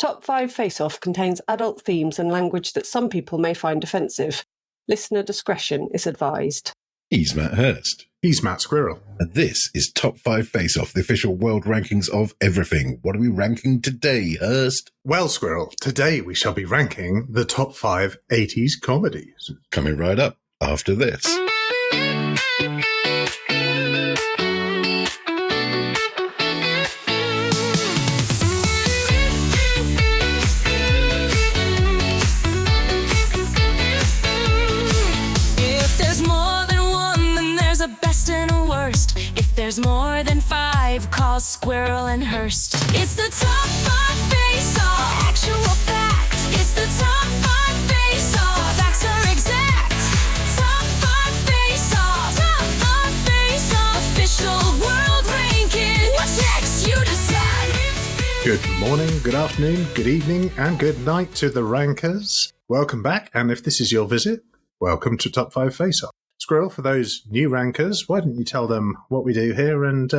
Top 5 Face Off contains adult themes and language that some people may find offensive. Listener discretion is advised. He's Matt Hurst. He's Matt Squirrell. And this is Top 5 Face Off, the official world rankings of everything. What are we ranking today, Hurst? Well, Squirrel, today we shall be ranking the top 5 80s comedies. Coming right up after this. There's more than 5, call Squirrell and Hurst. It's the top 5 face-off, actual fact. It's the top 5 face-off, facts are exact. Top 5 face-off, top 5 face-off, official world ranking. What's next? You decide. Good morning, good afternoon, good evening, and good night to the rankers. Welcome back, and if this is your visit, welcome to Top 5 Face-Off. Squirrel, for those new rankers, why don't you tell them what we do here and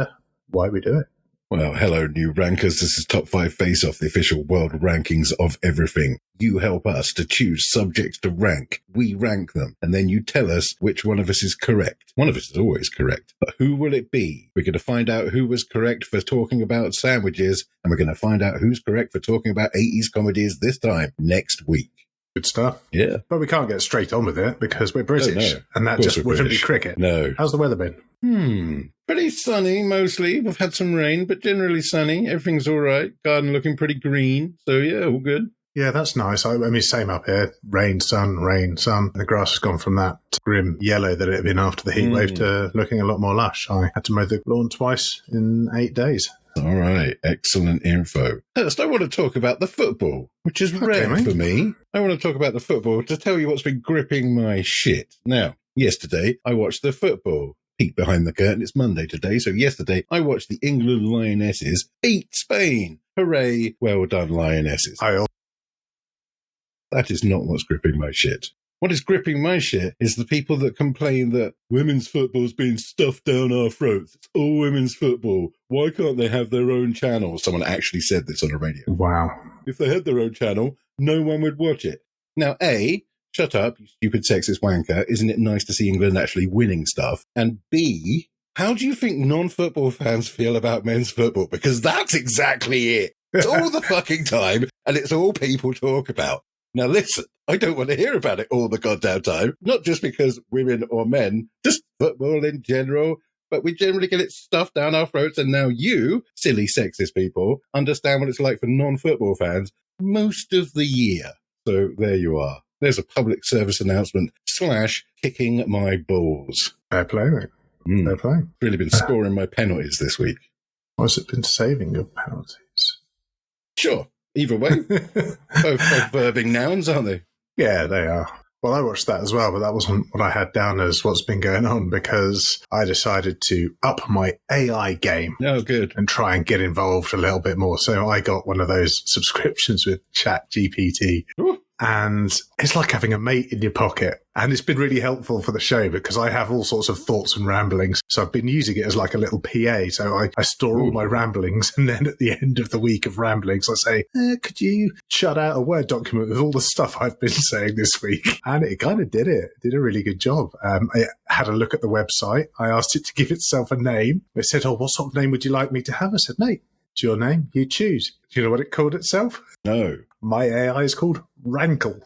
why we do it? Well, hello, new rankers. This is Top 5 Face Off, the official world rankings of everything. You help us to choose subjects to rank. We rank them, and then you tell us which one of us is correct. One of us is always correct. But who will it be? We're going to find out who was correct for talking about sandwiches, and we're going to find out who's correct for talking about 80s comedies this time, next week. Good stuff. Yeah. But we can't get straight on with it because we're British, and that just wouldn't be cricket. No. How's the weather been? Pretty sunny, mostly. We've had some rain, but generally sunny. Everything's all right. Garden looking pretty green. So, yeah, all good. Yeah, that's nice. I mean, same up here. Rain, sun. The grass has gone from that grim yellow that it had been after the heat wave to looking a lot more lush. I had to mow the lawn twice in 8 days. All right. Excellent info. First, I want to talk about the football, which is rare for me. I want to talk about the football to tell you what's been gripping my shit. Now, yesterday, I watched the football. Peek behind the curtain. It's Monday today. So yesterday, I watched the England Lionesses beat Spain. Hooray. Well done, Lionesses. That is not what's gripping my shit. What is gripping my shit is the people that complain that women's football's being stuffed down our throats. It's all women's football. Why can't they have their own channel? Someone actually said this on the radio. Wow. If they had their own channel, no one would watch it. Now, A, shut up, you stupid sexist wanker. Isn't it nice to see England actually winning stuff? And B, how do you think non-football fans feel about men's football? Because that's exactly it. It's all the fucking time, and it's all people talk about. Now listen, I don't want to hear about it all the goddamn time, not just because women or men, just football in general, but we generally get it stuffed down our throats, and now you, silly sexist people, understand what it's like for non-football fans most of the year. So there you are. There's a public service announcement / kicking my balls. Fair play, mate. Fair play. Really been scoring my penalties this week. What's it been saving your penalties? Sure. Either way, both verbing nouns, aren't they? Yeah, they are. Well, I watched that as well, but that wasn't what I had down as what's been going on because I decided to up my AI game. Oh, good. And try and get involved a little bit more. So I got one of those subscriptions with ChatGPT. Ooh. And it's like having a mate in your pocket. And it's been really helpful for the show because I have all sorts of thoughts and ramblings. So I've been using it as like a little PA. So I store all my ramblings. And then at the end of the week of ramblings, I say, could you shut out a Word document with all the stuff I've been saying this week? And it kind of did it. It did a really good job. I had a look at the website. I asked it to give itself a name. It said, what sort of name would you like me to have? I said, mate, it's your name. You choose. Do you know what it called itself? No. My AI is called Rankle.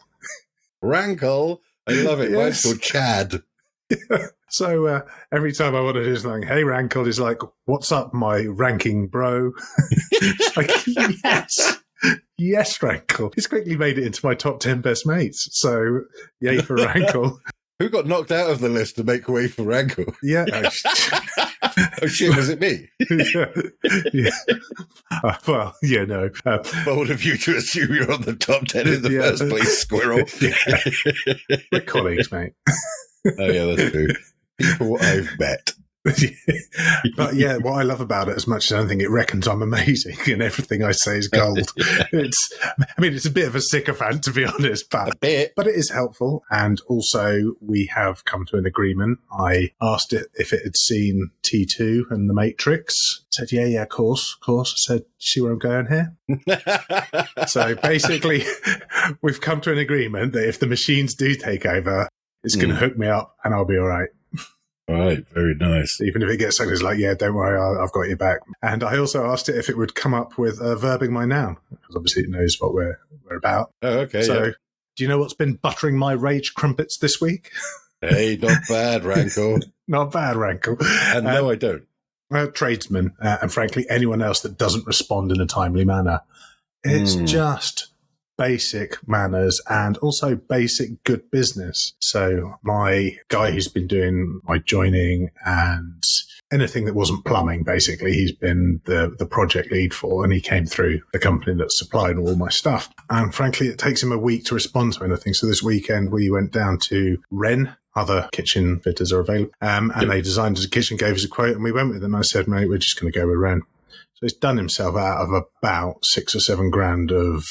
Rankle? I love it. Yes. Mine's called Chad. So every time I want to do something, hey, Rankle, is like, what's up, my ranking bro? It's like, yes. Yes, Rankle. It's quickly made it into my top 10 best mates. So, yay for Rankle. Who got knocked out of the list to make way for Rankle? Yeah. Oh, shit, was it me? Well, yeah, no. Bold of you to assume you're on the top 10 in the first place, Squirrel. We're colleagues, mate. Oh, yeah, that's true. People I've met. But yeah, what I love about it, as much as anything, it reckons I'm amazing and everything I say is gold. It's a bit of a sycophant, to be honest, but it is helpful. And also, we have come to an agreement. I asked it if it had seen T2 and The Matrix. It said, yeah, of course. I said, see where I'm going here? So basically, we've come to an agreement that if the machines do take over, it's going to hook me up and I'll be all right. Right, very nice. Even if it gets something, it's like, yeah, don't worry, I've got your back. And I also asked it if it would come up with verbing my noun, because obviously it knows what we're about. Oh, okay. So, yeah. Do you know what's been buttering my rage crumpets this week? Hey, not bad, Rankle. Not bad, Rankle. And no, I don't. Tradesmen, and frankly, anyone else that doesn't respond in a timely manner. It's just basic manners and also basic good business. So my guy who's been doing my joining and anything that wasn't plumbing, basically, he's been the project lead for, and he came through the company that supplied all my stuff. And frankly, it takes him a week to respond to anything. So this weekend we went down to Wren. Other kitchen fitters are available. And they designed us a kitchen, gave us a quote, and we went with them. I said, mate, we're just going to go with Wren. So he's done himself out of about $6 or $7 grand of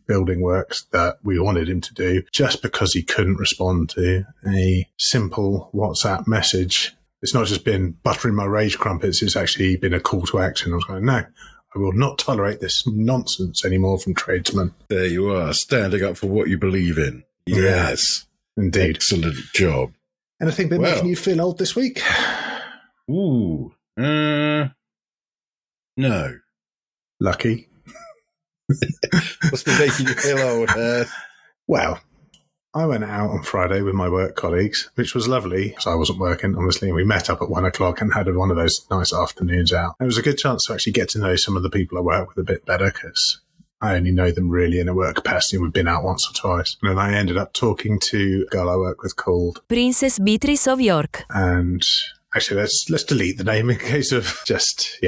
building works that we wanted him to do, just because he couldn't respond to a simple WhatsApp message. It's not just been buttering my rage crumpets, it's actually been a call to action. I was going, no, I will not tolerate this nonsense anymore from tradesmen. There you are, standing up for what you believe in. Yes. Indeed. Excellent job. Anything been making you feel old this week? Ooh. No. Lucky. What's been making you feel old? Well, I went out on Friday with my work colleagues, which was lovely. So I wasn't working, obviously, and we met up at 1:00 and had one of those nice afternoons out. It was a good chance to actually get to know some of the people I work with a bit better, because I only know them really in a work capacity. We've been out once or twice. And then I ended up talking to a girl I work with called Princess Beatrice of York. And actually, let's delete the name in case of just,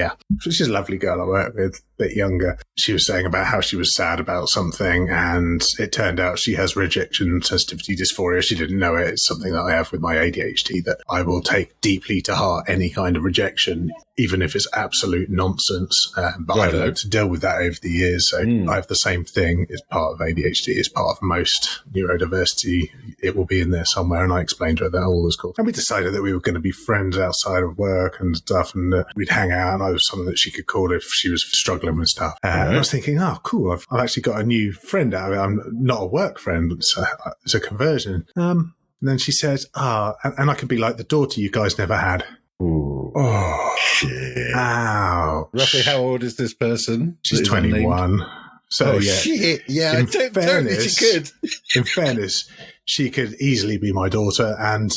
She's a lovely girl I work with, a bit younger. She was saying about how she was sad about something, and it turned out she has rejection sensitivity dysphoria. She didn't know it. It's something that I have with my ADHD, that I will take deeply to heart any kind of rejection, even if it's absolute nonsense. But I've learned to deal with that over the years. So I have the same thing. It's part of ADHD. It's part of most neurodiversity. It will be in there somewhere. And I explained to her that all was cool. And we decided that we were going to be friends outside of work and stuff, and we'd hang out, and I was someone that she could call if she was struggling with stuff. And I was thinking, oh, cool, I've actually got a new friend out of it. I'm not a work friend, it's a conversion. And then she says, and I could be like the daughter you guys never had. Ooh. Oh, shit. Ow. Roughly how old is this person? She's 21. So, shit. Yeah, in totally fairness, she could. In fairness, she could easily be my daughter, and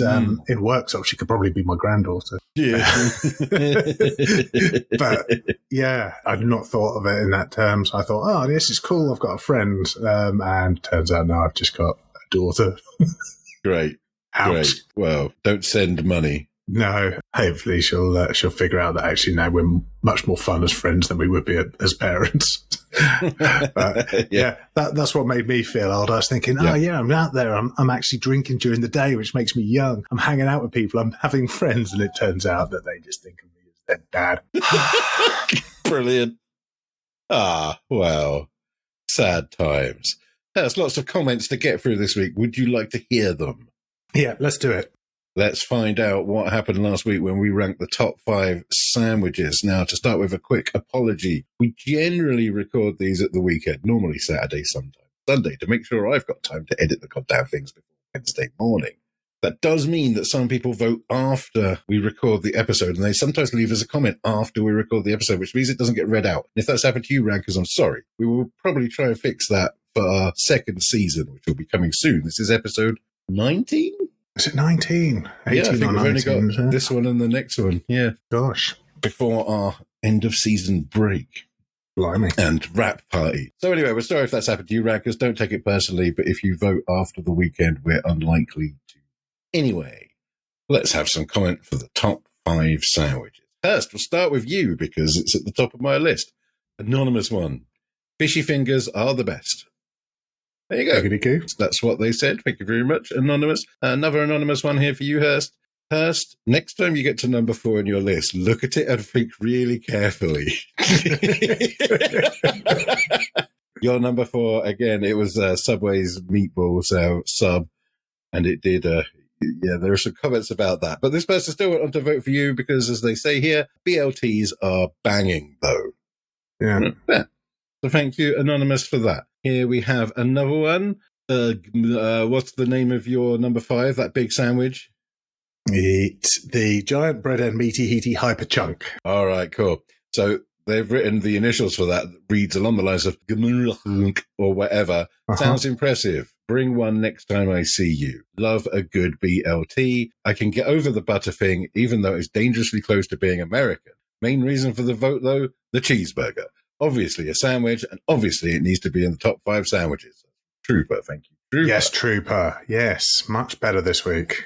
in workshop, she could probably be my granddaughter. Yeah. But yeah, I'd not thought of it in that terms. I thought, oh, this is cool. I've got a friend. And turns out, no, I've just got a daughter. Great. Ouch. Great. Well, don't send money. No, hopefully she'll figure out that actually now we're much more fun as friends than we would be as parents. But that's what made me feel old. I was thinking, I'm out there. I'm actually drinking during the day, which makes me young. I'm hanging out with people. I'm having friends, and it turns out that they just think of me as their dad. Brilliant. Well, sad times. There's lots of comments to get through this week. Would you like to hear them? Yeah, let's do it. Let's find out what happened last week when we ranked the top 5 sandwiches. Now, to start with, a quick apology. We generally record these at the weekend, normally Saturday, sometimes Sunday, to make sure I've got time to edit the goddamn things before Wednesday morning. That does mean that some people vote after we record the episode, and they sometimes leave us a comment after we record the episode, which means it doesn't get read out. And if that's happened to you, Rankers, I'm sorry. We will probably try and fix that for our second season, which will be coming soon. This is episode 19? Is it 19? 18 I think or we've 19, only got this one and the next one. Yeah. Gosh. Before our end of season break. Blimey. And wrap party. So anyway, we're sorry if that's happened to you, Rankers. Don't take it personally, but if you vote after the weekend, we're unlikely to. Anyway, let's have some comment for the top 5 sandwiches. Hurst, we'll start with you because it's at the top of my list. Anonymous one. Fishy fingers are the best. There you go. Diggity-goo. That's what they said. Thank you very much, Anonymous. Another anonymous one here for you, Hurst. Hurst, next time you get to number 4 on your list, look at it and think really carefully. Your number 4, again, it was Subway's meatballs sub, and it did, there are some comments about that. But this person still went on to vote for you because, as they say here, BLTs are banging, though. Yeah. So thank you, Anonymous, for that. Here we have another one. What's the name of your number 5, that big sandwich? It's the giant bread and meaty heaty hyper chunk. All right, cool. So they've written the initials for that. Reads along the lines of or whatever. Sounds impressive. Bring one next time I see you. Love a good BLT. I can get over the butter thing, even though it's dangerously close to being American. Main reason for the vote, though, the cheeseburger. Obviously a sandwich, and obviously it needs to be in the top 5 sandwiches. Trooper, thank you. Trooper. Yes, Trooper. Yes, much better this week.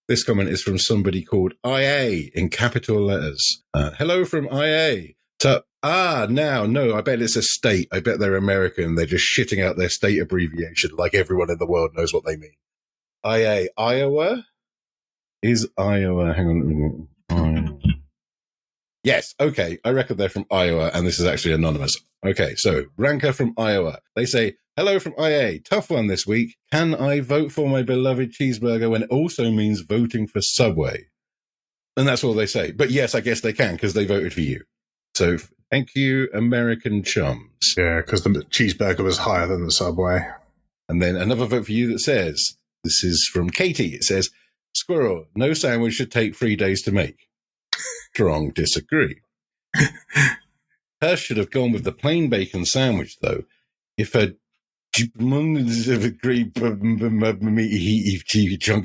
This comment is from somebody called IA in capital letters. Hello from IA. No, I bet it's a state. I bet they're American. They're just shitting out their state abbreviation like everyone in the world knows what they mean. IA, Iowa? Is Iowa, hang on. Yes, okay, I reckon they're from Iowa, and this is actually anonymous. Okay, so, Ranker from Iowa. They say, hello from IA. Tough one this week. Can I vote for my beloved cheeseburger when it also means voting for Subway? And that's all they say. But yes, I guess they can, because they voted for you. So, thank you, American chums. Yeah, because the cheeseburger was higher than the Subway. And then another vote for you that says, this is from Katie. It says, Squirrel, no sandwich should take 3 days to make. Strong disagree. Hurst should have gone with the plain bacon sandwich, though. If a meaty,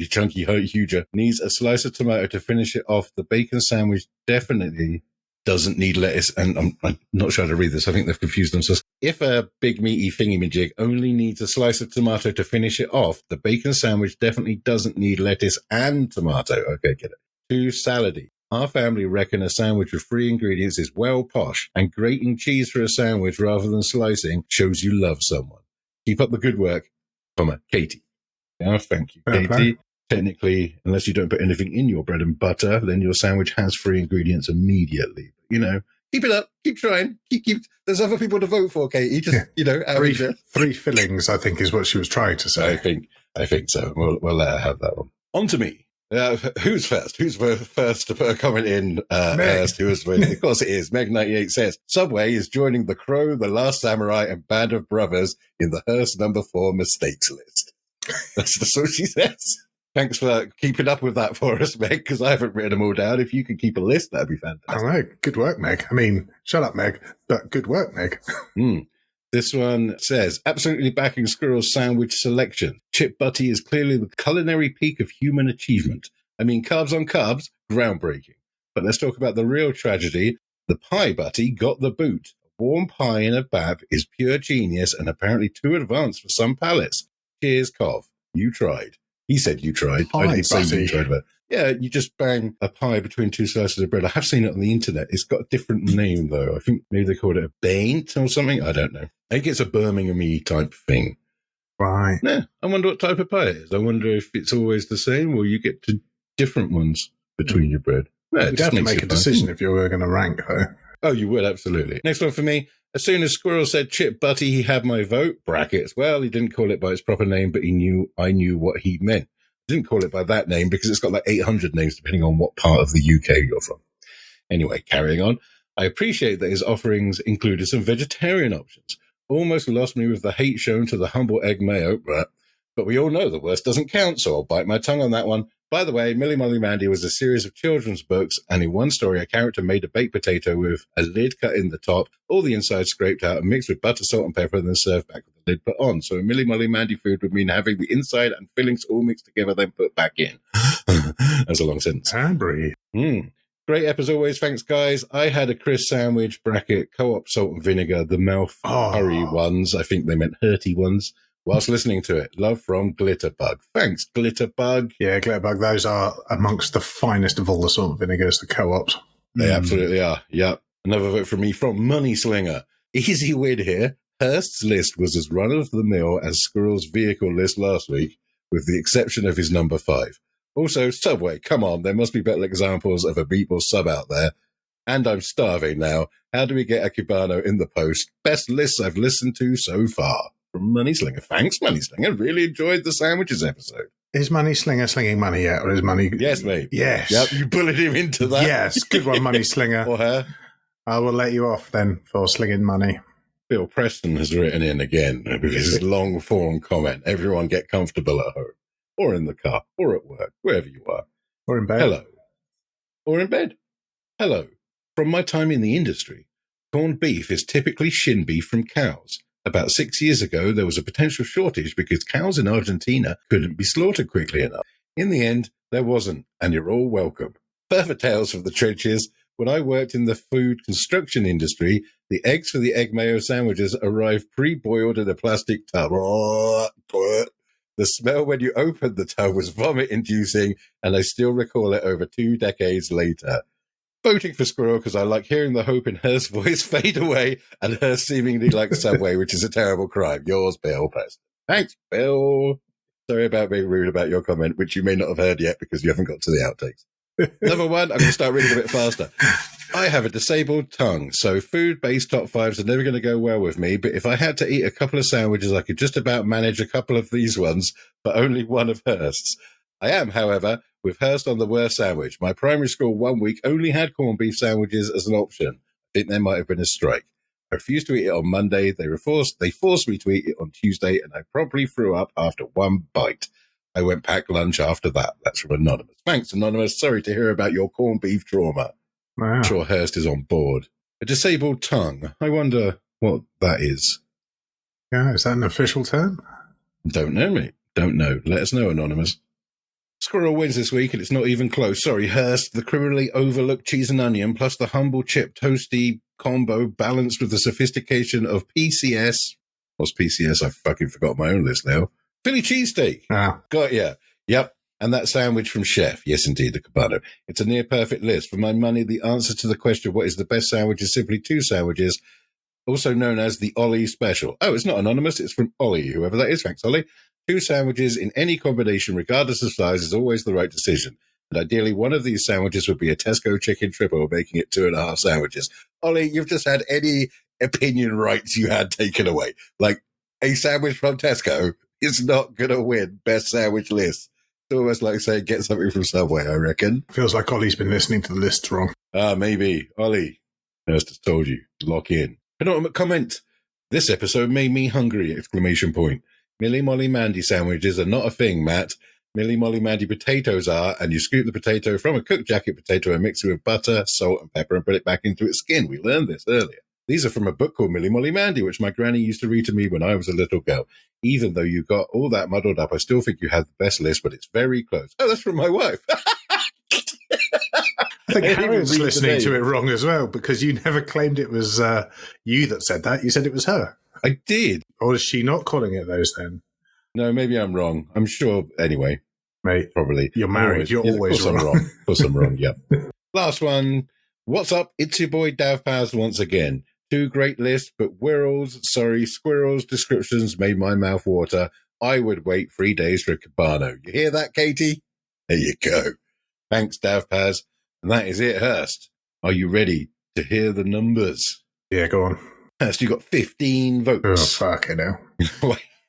chunky, huger needs a slice of tomato to finish it off, the bacon sandwich definitely doesn't need lettuce. And I'm not sure how to read this. I think they've confused themselves. If a big meaty thingy-majig only needs a slice of tomato to finish it off, the bacon sandwich definitely doesn't need lettuce and tomato. Okay, get it. Too salady. Our family reckon a sandwich with 3 ingredients is well posh, and grating cheese for a sandwich rather than slicing shows you love someone. Keep up the good work, Katie. Yeah, thank you, Katie. Technically, unless you don't put anything in your bread and butter, then your sandwich has 3 ingredients immediately. But, keep it up, keep trying, keep. There's other people to vote for, Katie. Just, average it. 3 fillings, I think, is what she was trying to say. I think so. We'll let her have that one. On to me. Who's first? Who's first to put a comment in? First, of course it is. Meg98 says, Subway is joining The Crow, The Last Samurai, and Band of Brothers in the Hurst number 4 mistakes list. That's what she says. Thanks for keeping up with that for us, Meg, because I haven't written them all down. If you could keep a list, that'd be fantastic. I know. Good work, Meg. I mean, shut up, Meg, but good work, Meg. This one says, absolutely backing Squirrel's sandwich selection. Chip butty is clearly the culinary peak of human achievement. I mean, carbs on carbs, groundbreaking. But let's talk about the real tragedy. The pie butty got the boot. A warm pie in a bab is pure genius and apparently too advanced for some palates. Cheers, Cov. You tried. He said you tried. Pie I didn't say butty. you tried, but yeah, you just bang a pie between 2 slices of bread. I have seen it on the internet. It's got a different name, though. I think maybe they called it a baint or something. I don't know. I think it's a Birmingham-y type thing. Right. Yeah, I wonder what type of pie it is. I wonder if it's always the same or you get to different ones between your bread. Yeah, You'd have to make a decision if you were going to rank, though. Oh, you would, absolutely. Next one for me. As soon as Squirrel said Chip Butty, he had my vote. Brackets. Well, he didn't call it by its proper name, but I knew what he meant. Didn't call it by that name because it's got like 800 names depending on what part of the UK you're from. Anyway, carrying on. I appreciate that his offerings included some vegetarian options. Almost lost me with the hate shown to the humble egg mayo, but we all know the worst doesn't count, so I'll bite my tongue on that one. By the way, Millie Molly Mandy was a series of children's books, and in one story, a character made a baked potato with a lid cut in the top, all the inside scraped out and mixed with butter, salt, and pepper, and then served back with the lid put on. So Millie Molly Mandy food would mean having the inside and fillings all mixed together, then put back in. That's a long sentence. Ambry. Great ep as always. Thanks, guys. I had a crisp sandwich, bracket, co-op salt and vinegar, the mouth curry ones. I think they meant hearty ones. Whilst listening to it, love from Glitterbug. Thanks, Glitterbug. Yeah, Glitterbug, those are amongst the finest of all the salt and vinegars, the co-ops. They absolutely are. Yep. Another vote from me from Money Slinger. Easy win here. Hurst's list was as run-of-the-mill as Squirrel's vehicle list last week, with the exception of his number 5. Also, Subway, come on, there must be better examples of a meatball sub out there. And I'm starving now. How do we get a Cubano in the post? Best lists I've listened to so far. From Money Slinger. Thanks, Money Slinger. Really enjoyed the sandwiches episode. Is Money Slinger slinging money yet, or is money... Yes, mate. Yes. Yep, you bullied him into that. Yes, good one, Money Slinger. Or her. I will let you off then for slinging money. Bill Preston has written in again with his long-form comment. Everyone get comfortable at home, or in the car, or at work, wherever you are. Or in bed. Hello. Or in bed. Hello. From my time in the industry, corned beef is typically shin beef from cows. About 6 years ago, there was a potential shortage because cows in Argentina couldn't be slaughtered quickly enough. In the end, there wasn't, and you're all welcome. Further tales from the trenches. When I worked in the food construction industry, the eggs for the egg mayo sandwiches arrived pre-boiled in a plastic tub. The smell when you opened the tub was vomit-inducing, and I still recall it over 2 decades later. Voting for Squirrel because I like hearing the hope in Hurst's voice fade away and her seemingly like Subway, which is a terrible crime. Yours, Bill Preston. Thanks, Bill. Sorry about being rude about your comment, which you may not have heard yet because you haven't got to the outtakes. Another one, I'm going to start reading a bit faster. I have a disabled tongue, so food-based top fives are never going to go well with me, but if I had to eat a couple of sandwiches, I could just about manage a couple of these ones, but only one of Hurst's. I am, however, with Hurst on the worst sandwich. My primary school 1 week only had corned beef sandwiches as an option. I think there might have been a strike. I refused to eat it on Monday. They forced me to eat it on Tuesday, and I promptly threw up after one bite. I went packed lunch after that. That's from Anonymous. Thanks, Anonymous. Sorry to hear about your corned beef trauma. Wow. I'm sure Hurst is on board. A disabled tongue. I wonder what that is. Yeah, is that an official term? Don't know, mate. Don't know. Let us know, Anonymous. Squirrel wins this week, and it's not even close. Sorry, Hurst. The criminally overlooked cheese and onion, plus the humble chip toasty combo, balanced with the sophistication of PCS. What's PCS? I fucking forgot my own list now. Philly cheesesteak. Ah. Got ya. Yep. And that sandwich from Chef. Yes, indeed, the Cubano. It's a near-perfect list. For my money, the answer to the question, what is the best sandwich, is simply 2 sandwiches, also known as the Ollie Special. Oh, it's not anonymous. It's from Ollie, whoever that is. Thanks, Ollie. 2 sandwiches in any combination, regardless of size, is always the right decision. And ideally, one of these sandwiches would be a Tesco chicken triple, making it 2.5 sandwiches. Ollie, you've just had any opinion rights you had taken away. Like, a sandwich from Tesco is not going to win best sandwich list. It's almost like saying get something from Subway, I reckon. Feels like Ollie's been listening to the lists wrong. Maybe. Ollie, Hurst has told you. Lock in. Penultimate comment. This episode made me hungry! ! Millie Molly Mandy sandwiches are not a thing, Matt. Millie Molly Mandy potatoes are, and you scoop the potato from a cooked jacket potato and mix it with butter, salt, and pepper and put it back into its skin. We learned this earlier. These are from a book called Millie Molly Mandy, which my granny used to read to me when I was a little girl. Even though you got all that muddled up, I still think you had the best list, but it's very close. Oh, that's from my wife. I think Harriet's listening to it wrong as well, because you never claimed it was you that said that. You said it was her. I did. Or is she not calling it those then? No, maybe I'm wrong. I'm sure. Anyway, mate, probably. You're married. You're always wrong. Of course I'm wrong. Yep. Last one. What's up? It's your boy Dav Paz once again. 2 great lists, but Squirrel's descriptions made my mouth water. I would wait 3 days for a Cubano. You hear that, Katie? There you go. Thanks, Dav Paz. And that is it, Hurst. Are you ready to hear the numbers? Yeah, go on. Hurst, you got 15 votes. Oh, fucking hell.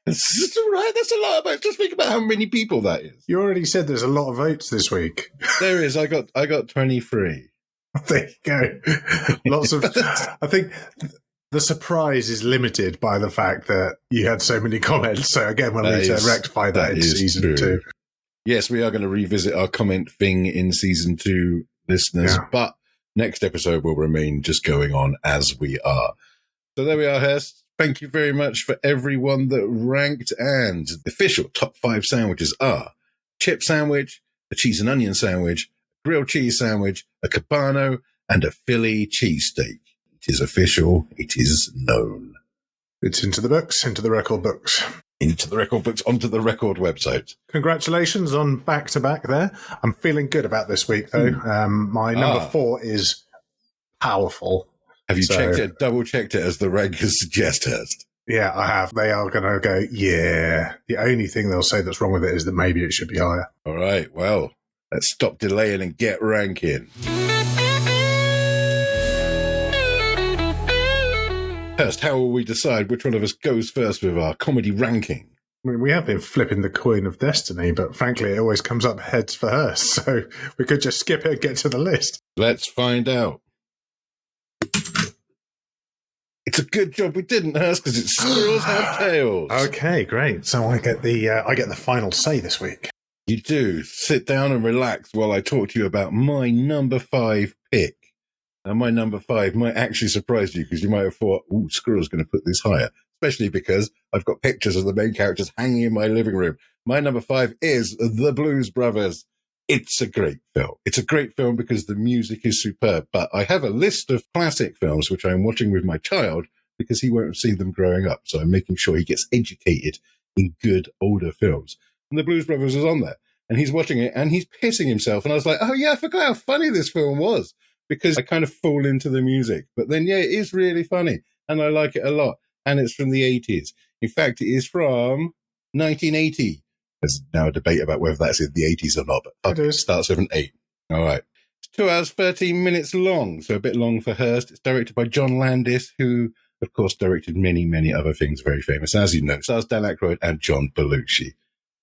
That's all right. That's a lot of votes. Just think about how many people that is. You already said there's a lot of votes this week. There is. I got 23. There you go. Lots of. I think the surprise is limited by the fact that you had so many comments. So again, we'll need to rectify that in season 2. Yes, we are going to revisit our comment thing in season 2, listeners. Yeah. But next episode will remain just going on as we are. So there we are, Hurst. Thank you very much for everyone that ranked. And the official top 5 sandwiches are chip sandwich, a cheese and onion sandwich, grilled cheese sandwich, a Cubano, and a Philly cheesesteak. It is official. It is known. It's into the books, into the record books. Into the record books, onto the record website. Congratulations on back-to-back there. I'm feeling good about this week, though. My number 4 is powerful. Have you checked it, double-checked it as the rankers suggest, Hurst? Yeah, I have. They are going to go, yeah. The only thing they'll say that's wrong with it is that maybe it should be higher. All right, well, Let's stop delaying and get ranking. Hurst, how will we decide which one of us goes first with our comedy ranking? I mean, we have been flipping the coin of destiny, but frankly, it always comes up heads for Hurst, so we could just skip it and get to the list. Let's find out. It's a good job we didn't, Hurst, because it's Squirrels Have Tails. Okay, great. So I get the final say this week. You do. Sit down and relax while I talk to you about my number 5 pick. Now, my number 5 might actually surprise you because you might have thought, ooh, Squirrel's going to put this higher, especially because I've got pictures of the main characters hanging in my living room. My number 5 is The Blues Brothers. It's a great film. It's a great film because the music is superb, but I have a list of classic films which I'm watching with my child because he won't have seen them growing up, so I'm making sure he gets educated in good older films. And The Blues Brothers is on there, and he's watching it, and he's pissing himself, and I was like, oh yeah, I forgot how funny this film was, because I kind of fall into the music. But then, yeah, it is really funny, and I like it a lot, and it's from the 80s. In fact, it is from 1980. There's now a debate about whether that's in the 80s or not, but it starts with an 8. All right. It's 2 hours, 13 minutes long, so a bit long for Hurst. It's directed by John Landis, who, of course, directed many, many other things very famous. As you know, it stars Dan Aykroyd and John Belushi.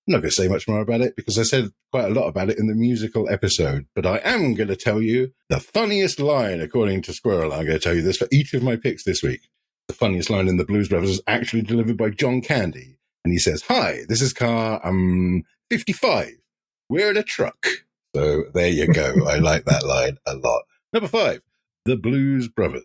I'm not going to say much more about it because I said quite a lot about it in the musical episode, but I am going to tell you the funniest line, according to Squirrel. I'm going to tell you this for each of my picks this week. The funniest line in The Blues Brothers is actually delivered by John Candy. And he says, hi, this is car 55. We're in a truck. So there you go. I like that line a lot. Number 5, The Blues Brothers.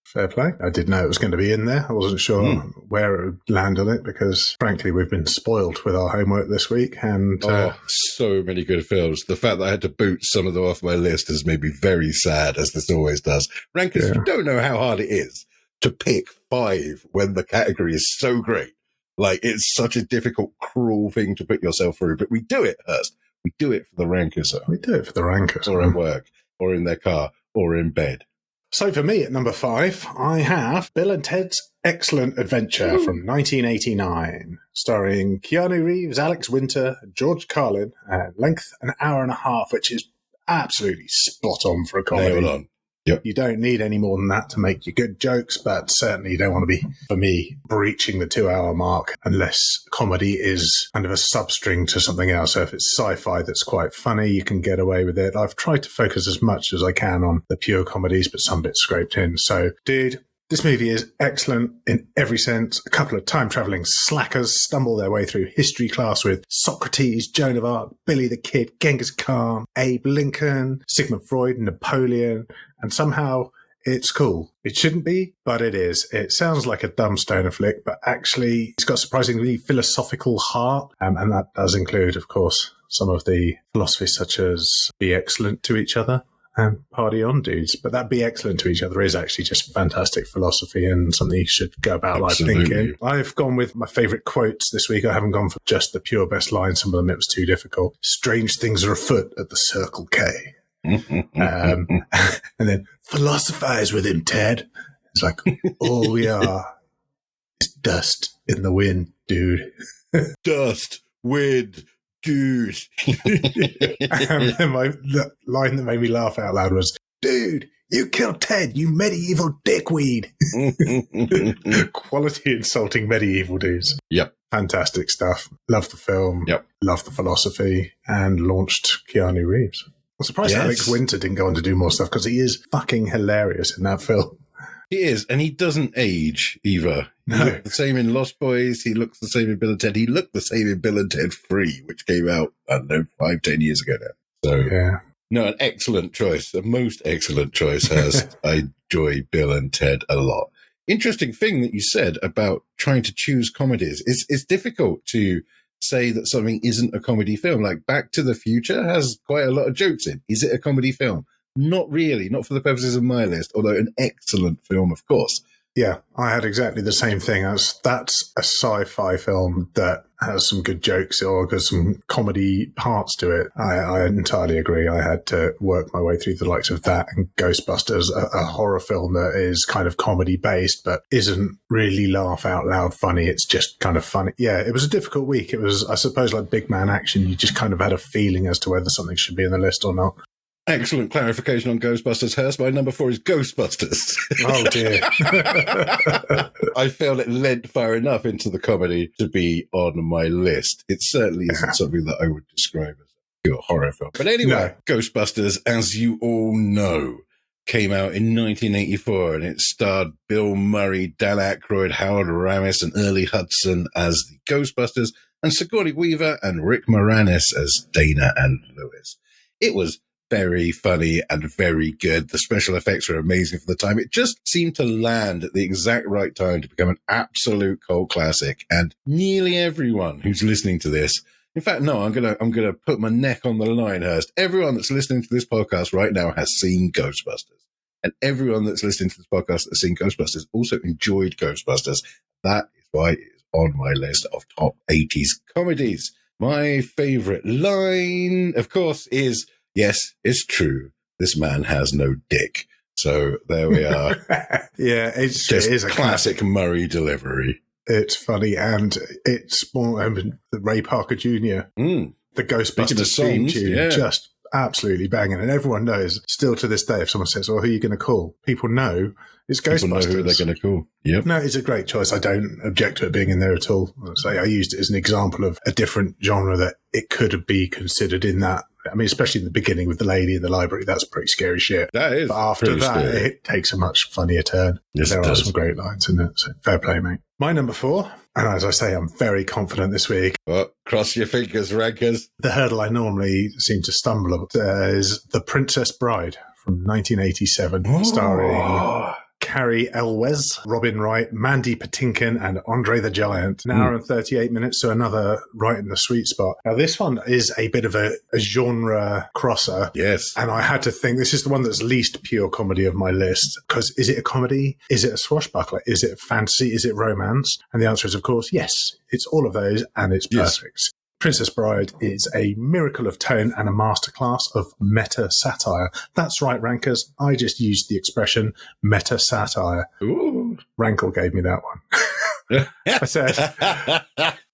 Fair play. I did know it was going to be in there. I wasn't sure where it would land on it because, frankly, we've been spoiled with our homework this week. And so many good films. The fact that I had to boot some of them off my list has made me very sad, as this always does. Rankers, you don't know how hard it is to pick 5 when the category is so great. Like, it's such a difficult, cruel thing to put yourself through. But we do it, Hurst. We do it for the rankers. We do it for the rankers. Or at work, or in their car, or in bed. So for me, at number 5, I have Bill and Ted's Excellent Adventure from 1989, starring Keanu Reeves, Alex Winter, George Carlin, length an hour and a half, which is absolutely spot on for a comedy. Nailed on. Yep. You don't need any more than that to make your good jokes, but certainly you don't want to be, for me, breaching the 2-hour mark unless comedy is kind of a substring to something else. So if it's sci-fi that's quite funny, you can get away with it. I've tried to focus as much as I can on the pure comedies, but some bits scraped in. So, dude, this movie is excellent in every sense. A couple of time-traveling slackers stumble their way through history class with Socrates, Joan of Arc, Billy the Kid, Genghis Khan, Abe Lincoln, Sigmund Freud, Napoleon, and somehow it's cool. It shouldn't be, but it is. It sounds like a dumb stoner flick, but actually it's got a surprisingly philosophical heart, and that does include, of course, some of the philosophy such as be excellent to each other and party on, dudes. But that be excellent to each other is actually just fantastic philosophy and something you should go about life thinking. I've gone with my favourite quotes this week. I haven't gone for just the pure best lines. Some of them it was too difficult. Strange things are afoot at the Circle K. And then philosophize with him, Ted. It's like, all we are is dust in the wind, dude. Dust, wind, dude. And then the line that made me laugh out loud was, dude, you killed Ted, you medieval dickweed. Quality insulting medieval dudes. Yep. Fantastic stuff. Love the film. Yep. Love the philosophy. And launched Keanu Reeves. I'm surprised Alex Winter didn't go on to do more stuff because he is fucking hilarious in that film. He is, and he doesn't age either. No. He looked the same in Lost Boys. He looks the same in Bill and Ted. He looked the same in Bill and Ted 3, which came out, I don't know, 5-10 years ago now. So, no, an excellent choice. A most excellent choice. I enjoy Bill and Ted a lot. Interesting thing that you said about trying to choose comedies. It's difficult to say that something isn't a comedy film. Like Back to the Future has quite a lot of jokes in. Is it a comedy film? Not really, not for the purposes of my list, although an excellent film, of course. Yeah, I had exactly the same thing. That's a sci-fi film that has some good jokes or has some comedy parts to it. I entirely agree. I had to work my way through the likes of that and Ghostbusters, a horror film that is kind of comedy-based but isn't really laugh-out-loud funny. It's just kind of funny. Yeah, it was a difficult week. It was, I suppose, like Big Man Action. You just kind of had a feeling as to whether something should be in the list or not. Excellent clarification on Ghostbusters, Hurst. My number 4 is Ghostbusters. Oh, dear. I felt it led far enough into the comedy to be on my list. It certainly isn't something that I would describe as a pure horror film. But anyway, Ghostbusters, as you all know, came out in 1984, and it starred Bill Murray, Dan Aykroyd, Howard Ramis, and Early Hudson as the Ghostbusters, and Sigourney Weaver and Rick Moranis as Dana and Lewis. It was very funny and very good. The special effects were amazing for the time. It just seemed to land at the exact right time to become an absolute cult classic. And nearly everyone who's listening to this, in fact, no, I'm gonna put my neck on the line, Hurst. Everyone that's listening to this podcast right now has seen Ghostbusters. And everyone that's listening to this podcast that's seen Ghostbusters also enjoyed Ghostbusters. That is why it is on my list of top 80s comedies. My favorite line, of course, is, yes, it's true. This man has no dick. So there we are. Yeah, it is a classic Murray delivery. It's funny, and it's more the Ray Parker Jr. The Ghostbusters theme tune, just absolutely banging. And everyone knows, still to this day, if someone says, "Oh, who are you going to call?" People know it's Ghostbusters. People know who they're going to call. Yep. No, it's a great choice. I don't object to it being in there at all. I used it as an example of a different genre that it could be considered in that. I mean, especially in the beginning with the lady in the library, that's pretty scary shit. That is. But after that, scary. It takes a much funnier turn. Yes, there are some great lines in it. So fair play, mate. My number 4, and as I say, I'm very confident this week. Well, cross your fingers, rankers. The hurdle I normally seem to stumble up is The Princess Bride from 1987, starring Carrie Elwes, Robin Wright, Mandy Patinkin, and Andre the Giant. An hour and 38 minutes, so another right in the sweet spot. Now, this one is a bit of a genre crosser. Yes. And I had to think, this is the one that's least pure comedy of my list, because is it a comedy? Is it a swashbuckler? Is it fantasy? Is it romance? And the answer is, of course, yes. It's all of those, and it's perfect. Yes. Princess Bride is a miracle of tone and a masterclass of meta-satire. That's right, Rankers. I just used the expression meta-satire. Ooh. Rankle gave me that one. I said,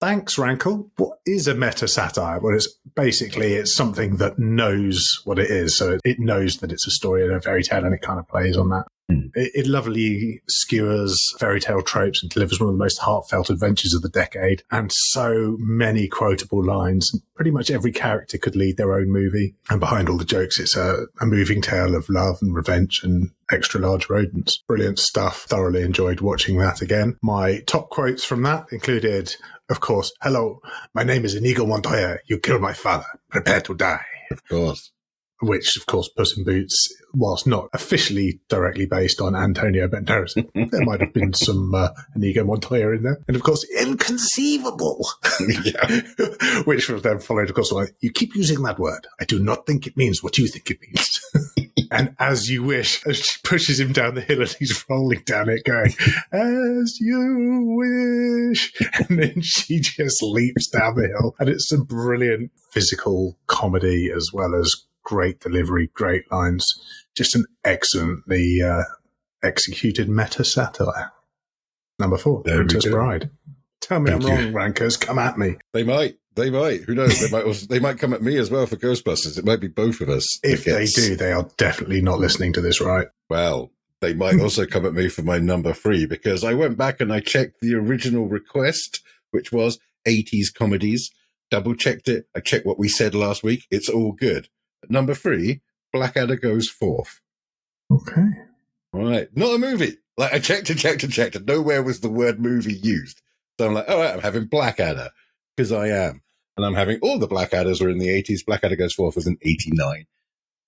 thanks, Rankle. What is a meta-satire? Well, it's something that knows what it is. So it knows that it's a story and a fairy tale, and it kind of plays on that. It lovely skewers fairy tale tropes and delivers one of the most heartfelt adventures of the decade, and so many quotable lines. Pretty much every character could lead their own movie, and behind all the jokes, it's a moving tale of love and revenge and extra large rodents. Brilliant stuff. Thoroughly enjoyed watching that again. My top quotes from that included, of course, "Hello, my name is Inigo Montoya. You killed my father. Prepare to die." Of course. Which, of course, Puss in Boots, whilst not officially directly based on Antonio Banderas, there might have been some Inigo Montoya in there. And, of course, inconceivable, which was then followed, of course, like, "You keep using that word. I do not think it means what you think it means." And "as you wish," as she pushes him down the hill and he's rolling down it going, "As you wish." And then she just leaps down the hill. And it's a brilliant physical comedy as well as great delivery, great lines. Just an excellently executed meta-satire. Number 4, Princess Bride. Tell me I'm wrong, Rankers. Come at me. They might. Who knows? They might come at me as well for Ghostbusters. It might be both of us. If they do, they are definitely not listening to this, right? Well, they might also come at me for my number 3, because I went back and I checked the original request, which was 80s comedies. Double-checked it. I checked what we said last week. It's all good. Number 3, Blackadder goes 4th. Okay. All right. Not a movie. Like, I checked and nowhere was the word movie used. So I'm like, all right, I'm having Blackadder, because I am. And I'm having all the Blackadders were in the 80s. Blackadder goes 4th was in 89.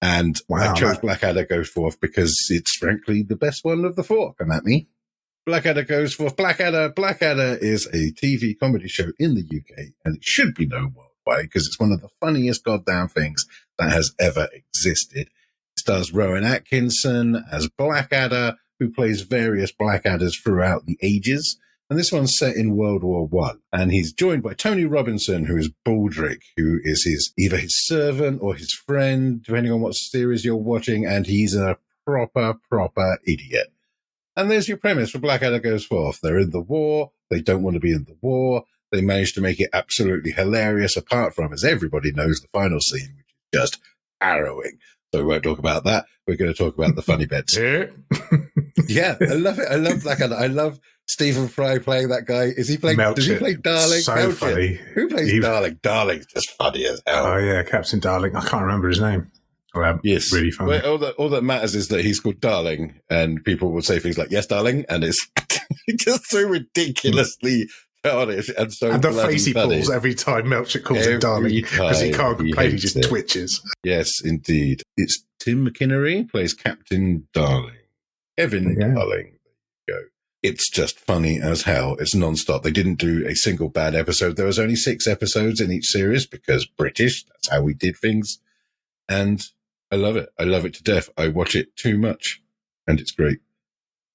And I chose Blackadder goes 4th because it's frankly the best one of the 4. Come at me. Blackadder goes 4th. Blackadder is a TV comedy show in the UK, and it should be known worldwide because it's one of the funniest goddamn things that has ever existed. It stars Rowan Atkinson as Blackadder, who plays various Blackadders throughout the ages. And this one's set in World War One, and he's joined by Tony Robinson, who is Baldrick, who is either his servant or his friend, depending on what series you're watching, and he's a proper idiot. And there's your premise for Blackadder Goes Forth. They're in the war, they don't want to be in the war, they managed to make it absolutely hilarious, apart from, as everybody knows, the final scene, which is just harrowing. So we won't talk about that. We're going to talk about the funny bits. Yeah, I love it. I love Blackadder. I love Stephen Fry playing that guy. Does he play Darling? So funny. Who plays Darling? Darling's just funny as hell. Oh, yeah, Captain Darling. I can't remember his name. Yes. Really funny. Well, all that matters is that he's called Darling, and people will say things like, yes, darling, and it's just so ridiculously childish and so and the bloody face he funny. pulls every time Melchett calls him Darling, because he can't complain, he just twitches. Yes, indeed. It's Tim McInnery plays Captain Darling. Kevin Darling. There you go. It's just funny as hell. It's non-stop. They didn't do a single bad episode. There was only 6 episodes in each series because British, that's how we did things. And I love it. I love it to death. I watch it too much, and it's great.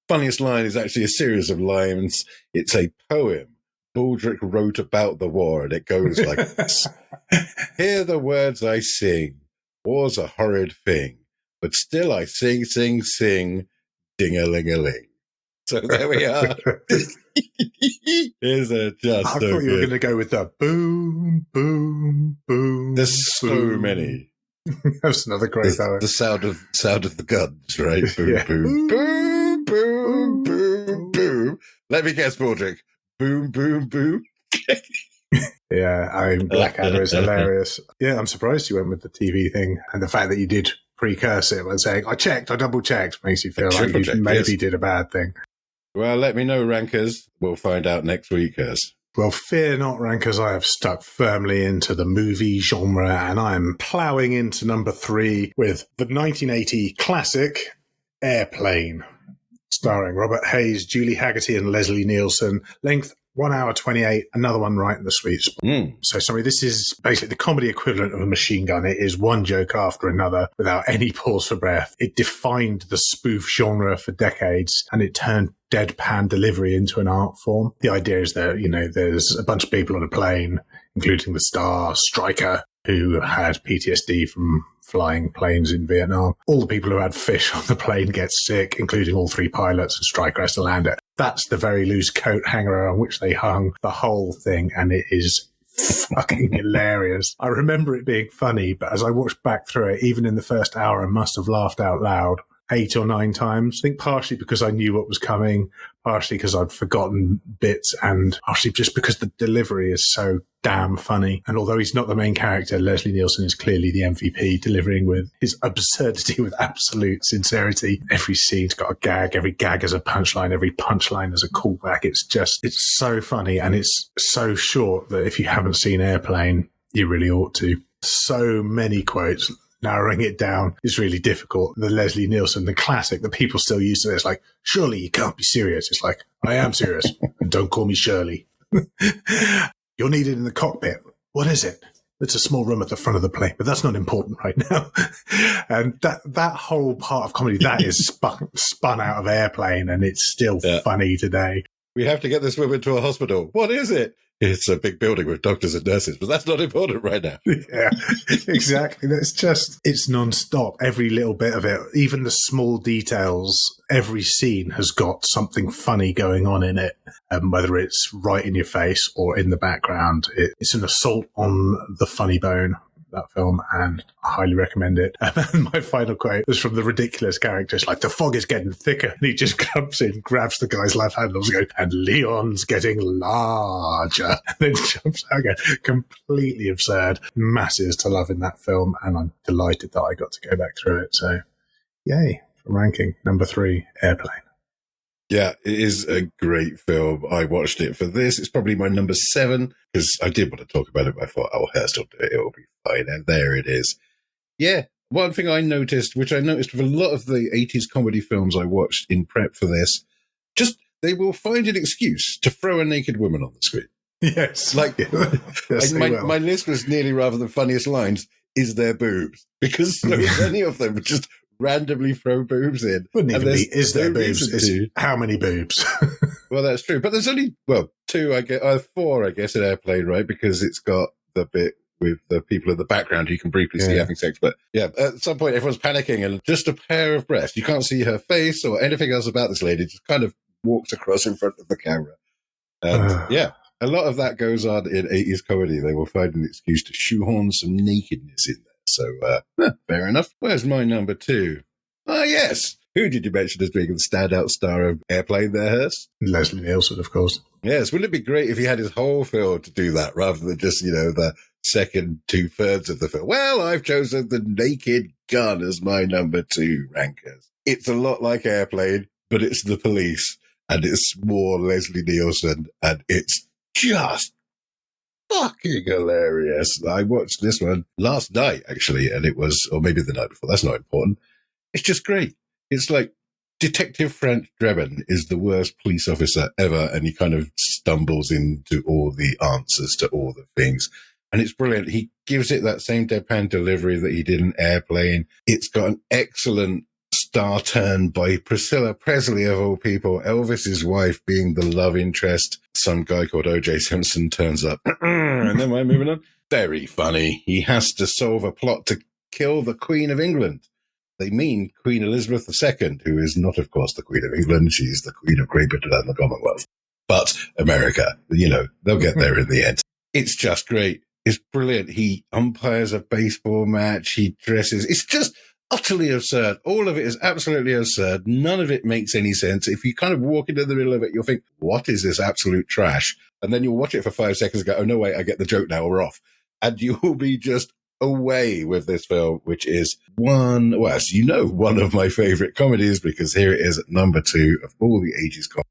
Funniest line is actually a series of lines. It's a poem Baldrick wrote about the war, and it goes like this. Hear the words I sing. War's a horrid thing, but still I sing, sing, sing, ding-a-ling-a-ling. So there we are. Is it just I thought you were going to go with the boom, boom, boom. There's so boom. many. That's another great poem. The sound of the guns, right? Boom, Yeah. boom, boom, boom, boom, boom. Let me guess, Baldrick. Boom, boom, boom. Yeah, Blackadder is hilarious. Yeah, I'm surprised you went with the TV thing, and the fact that you did precurse it and saying, I double checked, makes you feel like you maybe did a bad thing. Well, let me know, Rankers. We'll find out next week, Hurst. Well, fear not, Rankers. I have stuck firmly into the movie genre, and I'm ploughing into number 3 with the 1980 classic Airplane, starring Robert Hayes, Julie Haggerty, and Leslie Nielsen. Length 1 hour 28, another one right in the sweet spot. So, sorry, this is basically the comedy equivalent of a machine gun. It is one joke after another without any pause for breath. It defined the spoof genre for decades, and it turned deadpan delivery into an art form. The idea is that, there's a bunch of people on a plane, including the star Stryker, who had PTSD from flying planes in Vietnam. All the people who had fish on the plane get sick, including all 3 pilots, and Stryker has to land it. That's the very loose coat hanger on which they hung the whole thing, and it is fucking hilarious. I remember it being funny, but as I watched back through it, even in the first hour, I must have laughed out loud 8 or 9 times. I think partially because I knew what was coming, partially because I'd forgotten bits, and partially just because the delivery is so damn funny. And although he's not the main character, Leslie Nielsen is clearly the MVP, delivering with his absurdity with absolute sincerity. Every scene's got a gag, every gag has a punchline, every punchline has a callback. It's so funny, and it's so short that if you haven't seen Airplane, you really ought to. So many quotes. Narrowing it down is really difficult. The Leslie Nielsen, the classic that people still use today, it's like, surely you can't be serious. It's like, I am serious. And don't call me Shirley. You're needed in the cockpit. What is it? It's a small room at the front of the plane, but that's not important right now. And that whole part of comedy, that is spun out of Airplane, and it's still funny today. We have to get this woman to a hospital. What is it? It's a big building with doctors and nurses, but that's not important right now. Yeah, exactly. It's non-stop. Every little bit of it, even the small details, every scene has got something funny going on in it, whether it's right in your face or in the background. It's an assault on the funny bone, that film, and I highly recommend it. And my final quote was from the ridiculous character. It's like, the fog is getting thicker. And he just comes in, grabs the guy's left hand, and goes, and Leon's getting larger. And then jumps out again. Completely absurd. Masses to love in that film, and I'm delighted that I got to go back through it. So, yay, for ranking number 3, Airplane. Yeah, it is a great film. I watched it for this. It's probably my number 7, because I did want to talk about it, but I thought, Hurst will do it. It'll be fine. And there it is. Yeah, one thing I noticed, which I noticed with a lot of the 80s comedy films I watched in prep for this, just they will find an excuse to throw a naked woman on the screen. Yes. Like, yes, my list was nearly, rather than funniest lines, is there boobs? Because so many of them just randomly throw boobs in. Wouldn't even be, is there no boobs? reason It's to. how many boobs? Well, that's true. But there's only, two, I guess, four, I guess, in Airplane, right? Because it's got the bit with the people in the background who you can briefly see having sex. But yeah, at some point, everyone's panicking and just a pair of breasts. You can't see her face or anything else about this lady. Just kind of walks across in front of the camera. And yeah, a lot of that goes on in 80s comedy. They will find an excuse to shoehorn some nakedness in there. So, fair enough. Where's my number 2? Ah, yes. Who did you mention as being the standout star of Airplane there, Hurst? Leslie Nielsen, of course. Yes. Wouldn't it be great if he had his whole film to do that rather than just, the second 2/3 of the film? Well, I've chosen The Naked Gun as my number 2 rankers. It's a lot like Airplane, but it's the police and it's more Leslie Nielsen and it's just fucking hilarious. I watched this one last night, actually, and it was, or maybe the night before. That's not important. It's just great. It's like Detective Frank Drebin is the worst police officer ever, and he kind of stumbles into all the answers to all the things. And it's brilliant. He gives it that same deadpan delivery that he did in Airplane. It's got an excellent star turn by Priscilla Presley, of all people. Elvis's wife being the love interest. Some guy called O.J. Simpson turns up. And then we're moving on. Very funny. He has to solve a plot to kill the Queen of England. They mean Queen Elizabeth II, who is not, of course, the Queen of England. She's the Queen of Great Britain and the Commonwealth. But America, they'll get there in the end. It's just great. It's brilliant. He umpires a baseball match. He dresses. It's just utterly absurd. All of it is absolutely absurd. None of it makes any sense. If you kind of walk into the middle of it, you'll think, what is this absolute trash? And then you'll watch it for 5 seconds and go, oh, no, wait, I get the joke now. We're off. And you will be just away with this film, which is one of my favorite comedies, because here it is at number 2 of all the 80s comedy,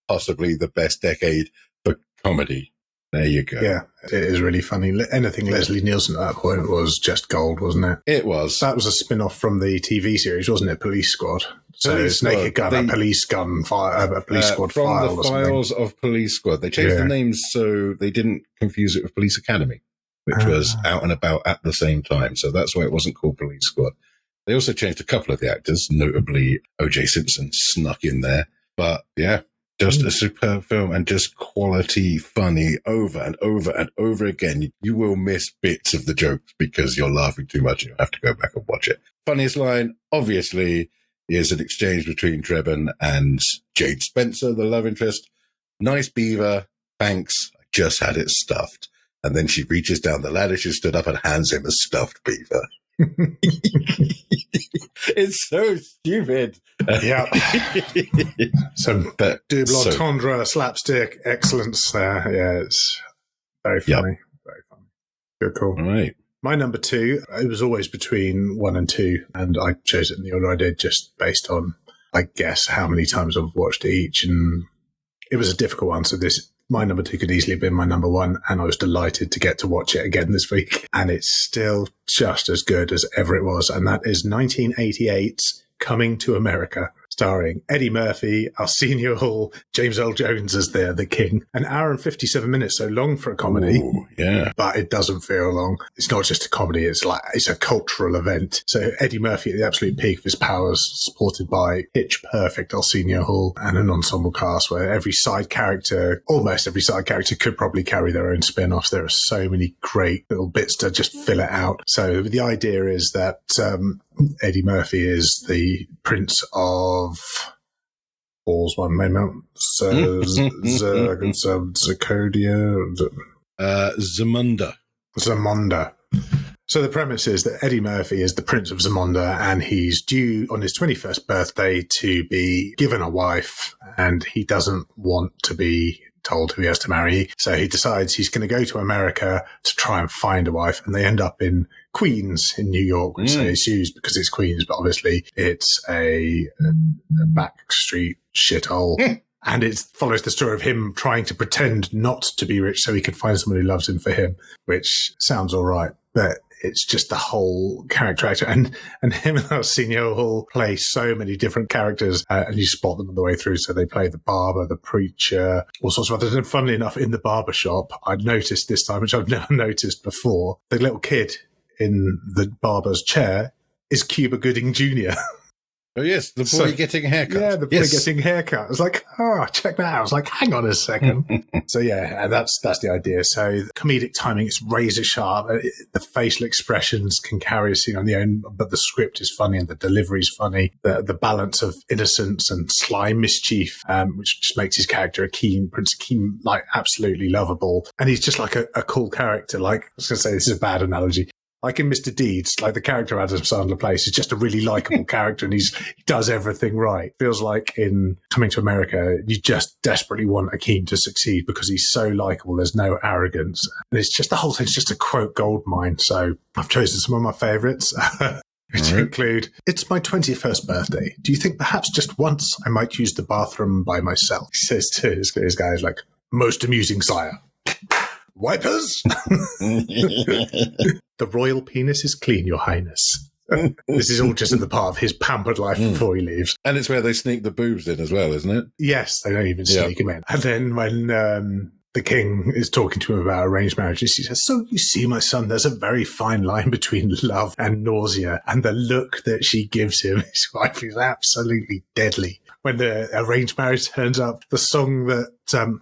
possibly the best decade for comedy. There you go. Yeah, it is really funny. Anything Leslie Nielsen at that point was just gold, wasn't it? It was. That was a spin-off from the TV series, wasn't it? Police Squad. So it's Naked Gun, a police gun file, a police squad from file. From the or something. files of Police Squad. They changed the names so they didn't confuse it with Police Academy, which was out and about at the same time. So that's why it wasn't called Police Squad. They also changed a couple of the actors, notably O.J. Simpson snuck in there. But yeah, just a superb film and just quality funny over and over and over again. You will miss bits of the jokes because you're laughing too much. You'll have to go back and watch it. Funniest line, obviously, is an exchange between Drebin and Jade Spencer, the love interest. Nice beaver. Thanks. I just had it stuffed. And then she reaches down the ladder, she stood up and hands him a stuffed beaver. It's so stupid. Yeah. Some double entendre, slapstick, excellence there. Yeah, it's very funny. Yep. Very funny. Good call. All right. My number 2, it was always between 1 and 2, and I chose it in the order I did just based on, I guess, how many times I've watched each, and it was a difficult one, so my number 2 could easily have been my number 1, and I was delighted to get to watch it again this week. And it's still just as good as ever it was. And that is 1988's Coming to America, starring Eddie Murphy, Arsenio Hall, James Earl Jones as the king. An hour and 57 minutes, so long for a comedy. Ooh, yeah. But it doesn't feel long. It's not just a comedy, it's a cultural event. So Eddie Murphy at the absolute peak of his powers, supported by pitch perfect Arsenio Hall and an ensemble cast where almost every side character could probably carry their own spin-offs. There are so many great little bits to just fill it out. So the idea is that Eddie Murphy is the Prince of Balls one moment. Zamunda. So the premise is that Eddie Murphy is the Prince of Zamunda, and he's due on his 21st birthday to be given a wife, and he doesn't want to be told who he has to marry. So he decides he's going to go to America to try and find a wife, and they end up in Queens in New York, which they assume because it's Queens, but obviously it's a backstreet shithole. And it follows the story of him trying to pretend not to be rich so he could find someone who loves him for him, which sounds all right, but it's just the whole character actor. And him and Arsenio Hall play so many different characters, and you spot them on the way through. So they play the barber, the preacher, all sorts of others. And funnily enough, in the barber shop, I noticed this time, which I've never noticed before, the little kid in the barber's chair is Cuba Gooding Jr. Oh, yes, the boy getting a haircut. Yeah, the boy getting a haircut. I was like, check that out. I was like, hang on a second. So, yeah, that's the idea. So, the comedic timing is razor sharp. The facial expressions can carry a scene on their own, but the script is funny and the delivery is funny. The balance of innocence and sly mischief, which just makes his character Prince Akeem, like, absolutely lovable. And he's just like a cool character. Like, I was going to say, this is a bad analogy. Like in Mr. Deeds, like the character Adam Sandler plays is just a really likable character and he does everything right. Feels like in Coming to America, you just desperately want Akeem to succeed because he's so likable. There's no arrogance. And it's just the whole thing's just a quote goldmine. So I've chosen some of my favourites, which include, it's my 21st birthday. Do you think perhaps just once I might use the bathroom by myself? He says to his guys like, most amusing, sire. Wipers? The royal penis is clean, your highness. This is all just in the part of his pampered life before he leaves. And it's where they sneak the boobs in as well, isn't it? Yes, they don't even sneak him in. And then when the king is talking to him about arranged marriages, he says, so you see, my son, there's a very fine line between love and nausea. And the look that she gives him, his wife, is absolutely deadly. When the arranged marriage turns up, the song that,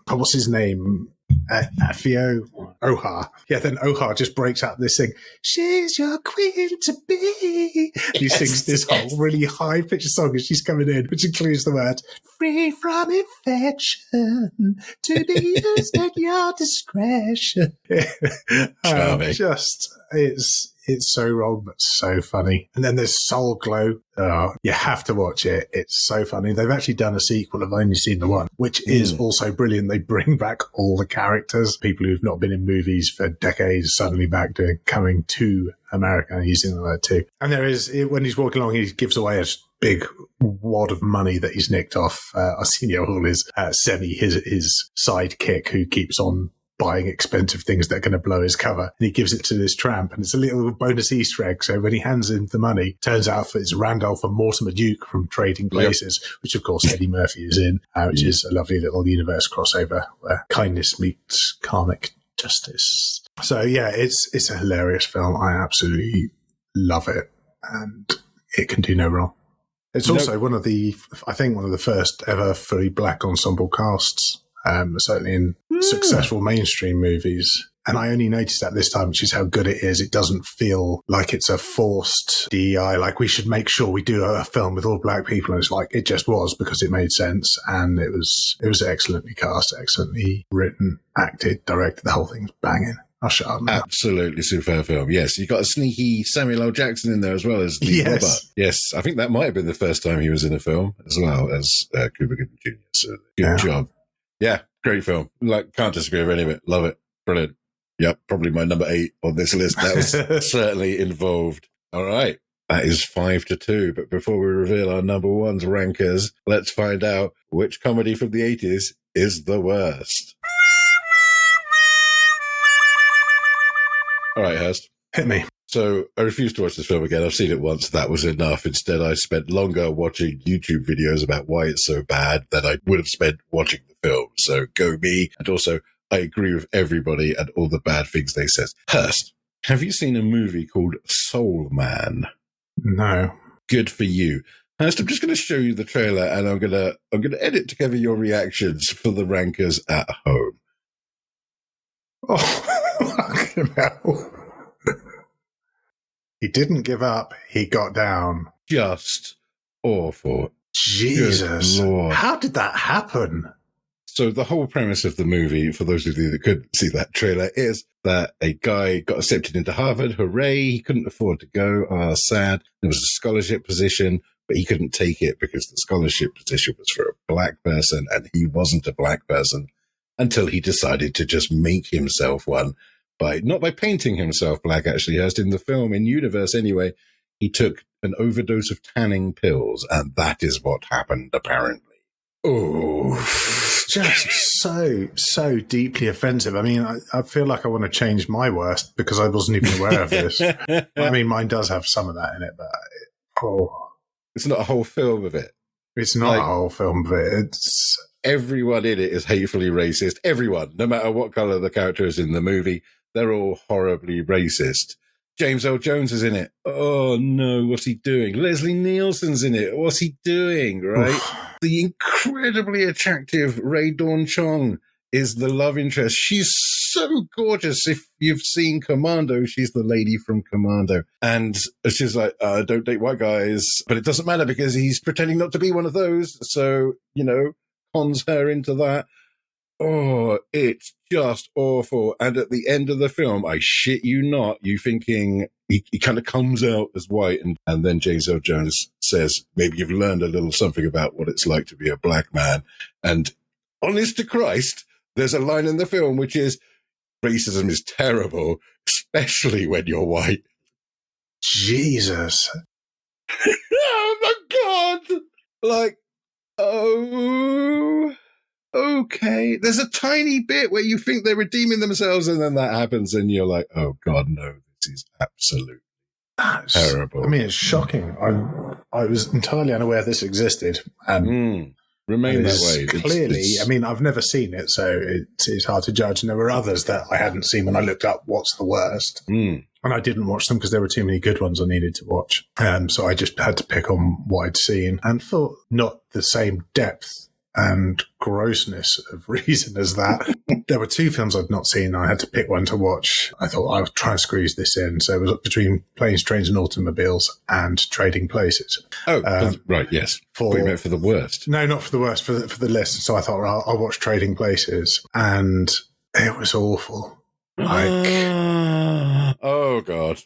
what's his name? Afio Ohar. Yeah, then Ohar just breaks out this thing. She's your queen to be. He sings this whole really high pitched song as she's coming in, which includes the word free from infection to be used at your discretion. It's so wrong, but so funny. And then there's Soul Glow. Oh, you have to watch it. It's so funny. They've actually done a sequel. I've only seen the one, which is also brilliant. They bring back all the characters, people who've not been in movies for decades, suddenly back coming to America and using them there too. And there is, when he's walking along, he gives away a big wad of money that he's nicked off Arsenio Hall, Semi, his sidekick, who keeps on buying expensive things that are going to blow his cover. And he gives it to this tramp, and it's a little bonus Easter egg. So when he hands in the money, turns out it's Randolph and Mortimer Duke from Trading Places, which of course Eddie Murphy is in, which is a lovely little universe crossover where kindness meets karmic justice. So yeah, it's a hilarious film. I absolutely love it, and it can do no wrong. It's also one of the first ever fully black ensemble casts. Certainly in successful mainstream movies. And I only noticed that this time, which is how good it is. It doesn't feel like it's a forced DEI, like we should make sure we do a film with all black people. And it's like, it just was because it made sense. And it was excellently cast, excellently written, acted, directed. The whole thing's banging. I'll shut up now. Absolutely superb film. Yes, you got a sneaky Samuel L. Jackson in there as well as the Robert. Yes, I think that might have been the first time he was in a film as well as Cuba Gooding Jr. So good job. Yeah, great film. Like, can't disagree with any of it. Love it. Brilliant. Yep, probably my number 8 on this list. That was certainly involved. All right. That is 5-2. But before we reveal our number ones rankers, let's find out which comedy from the 80s is the worst. All right, Hurst. Hit me. So I refused to watch this film again. I've seen it once. That was enough. Instead, I spent longer watching YouTube videos about why it's so bad than I would have spent watching the film. So go me. And also, I agree with everybody and all the bad things they said. Hurst, have you seen a movie called Soul Man? No. Good for you. Hurst, I'm just going to show you the trailer and I'm going to edit together your reactions for the rankers at home. Oh, fucking hell. He didn't give up. He got down. Just awful. Jesus. Good Lord. How did that happen? So the whole premise of the movie, for those of you that couldn't see that trailer, is that a guy got accepted into Harvard. Hooray. He couldn't afford to go. Sad. There was a scholarship position, but he couldn't take it because the scholarship position was for a black person and he wasn't a black person until he decided to just make himself one. Not by painting himself black, actually, Hurst. In the film, in universe anyway, he took an overdose of tanning pills, and that is what happened, apparently. Oh, just so deeply offensive. I mean, I feel like I want to change my worst because I wasn't even aware of this. I mean, mine does have some of that in it, but it's not a whole film of it. It's not a whole film of it. It's everyone in it is hatefully racist. Everyone, no matter what color the character is in the movie. They're all horribly racist. James L. Jones is in it. Oh no, what's he doing? Leslie Nielsen's in it. What's he doing, right? The incredibly attractive Ray Dawn Chong is the love interest. She's so gorgeous. If you've seen Commando, she's the lady from Commando. And she's like, don't date white guys. But it doesn't matter because he's pretending not to be one of those. So, cons her into that. Oh, it's just awful. And at the end of the film, I shit you not, you thinking he kind of comes out as white. And then James L. Jones says, maybe you've learned a little something about what it's like to be a black man. And honest to Christ, there's a line in the film which is, racism is terrible, especially when you're white. Jesus. Oh my God. Like, oh, okay. There's a tiny bit where you think they're redeeming themselves and then that happens and you're like, oh God, no, this is absolutely terrible. I mean, it's shocking. I was entirely unaware this existed. Remain that way. Clearly, I mean, I've never seen it, so it's hard to judge. And there were others that I hadn't seen when I looked up what's the worst. And I didn't watch them because there were too many good ones I needed to watch. So I just had to pick on what I'd seen and thought not the same depth and grossness of reason as that. There were two films I'd not seen. I had to pick one to watch. I thought I would try and squeeze this in. So it was between Planes, Trains and Automobiles and Trading Places. Oh, right, yes. What you meant for the worst? No, not for the worst, for the list. So I thought, well, I'll watch Trading Places. And it was awful. Oh, God.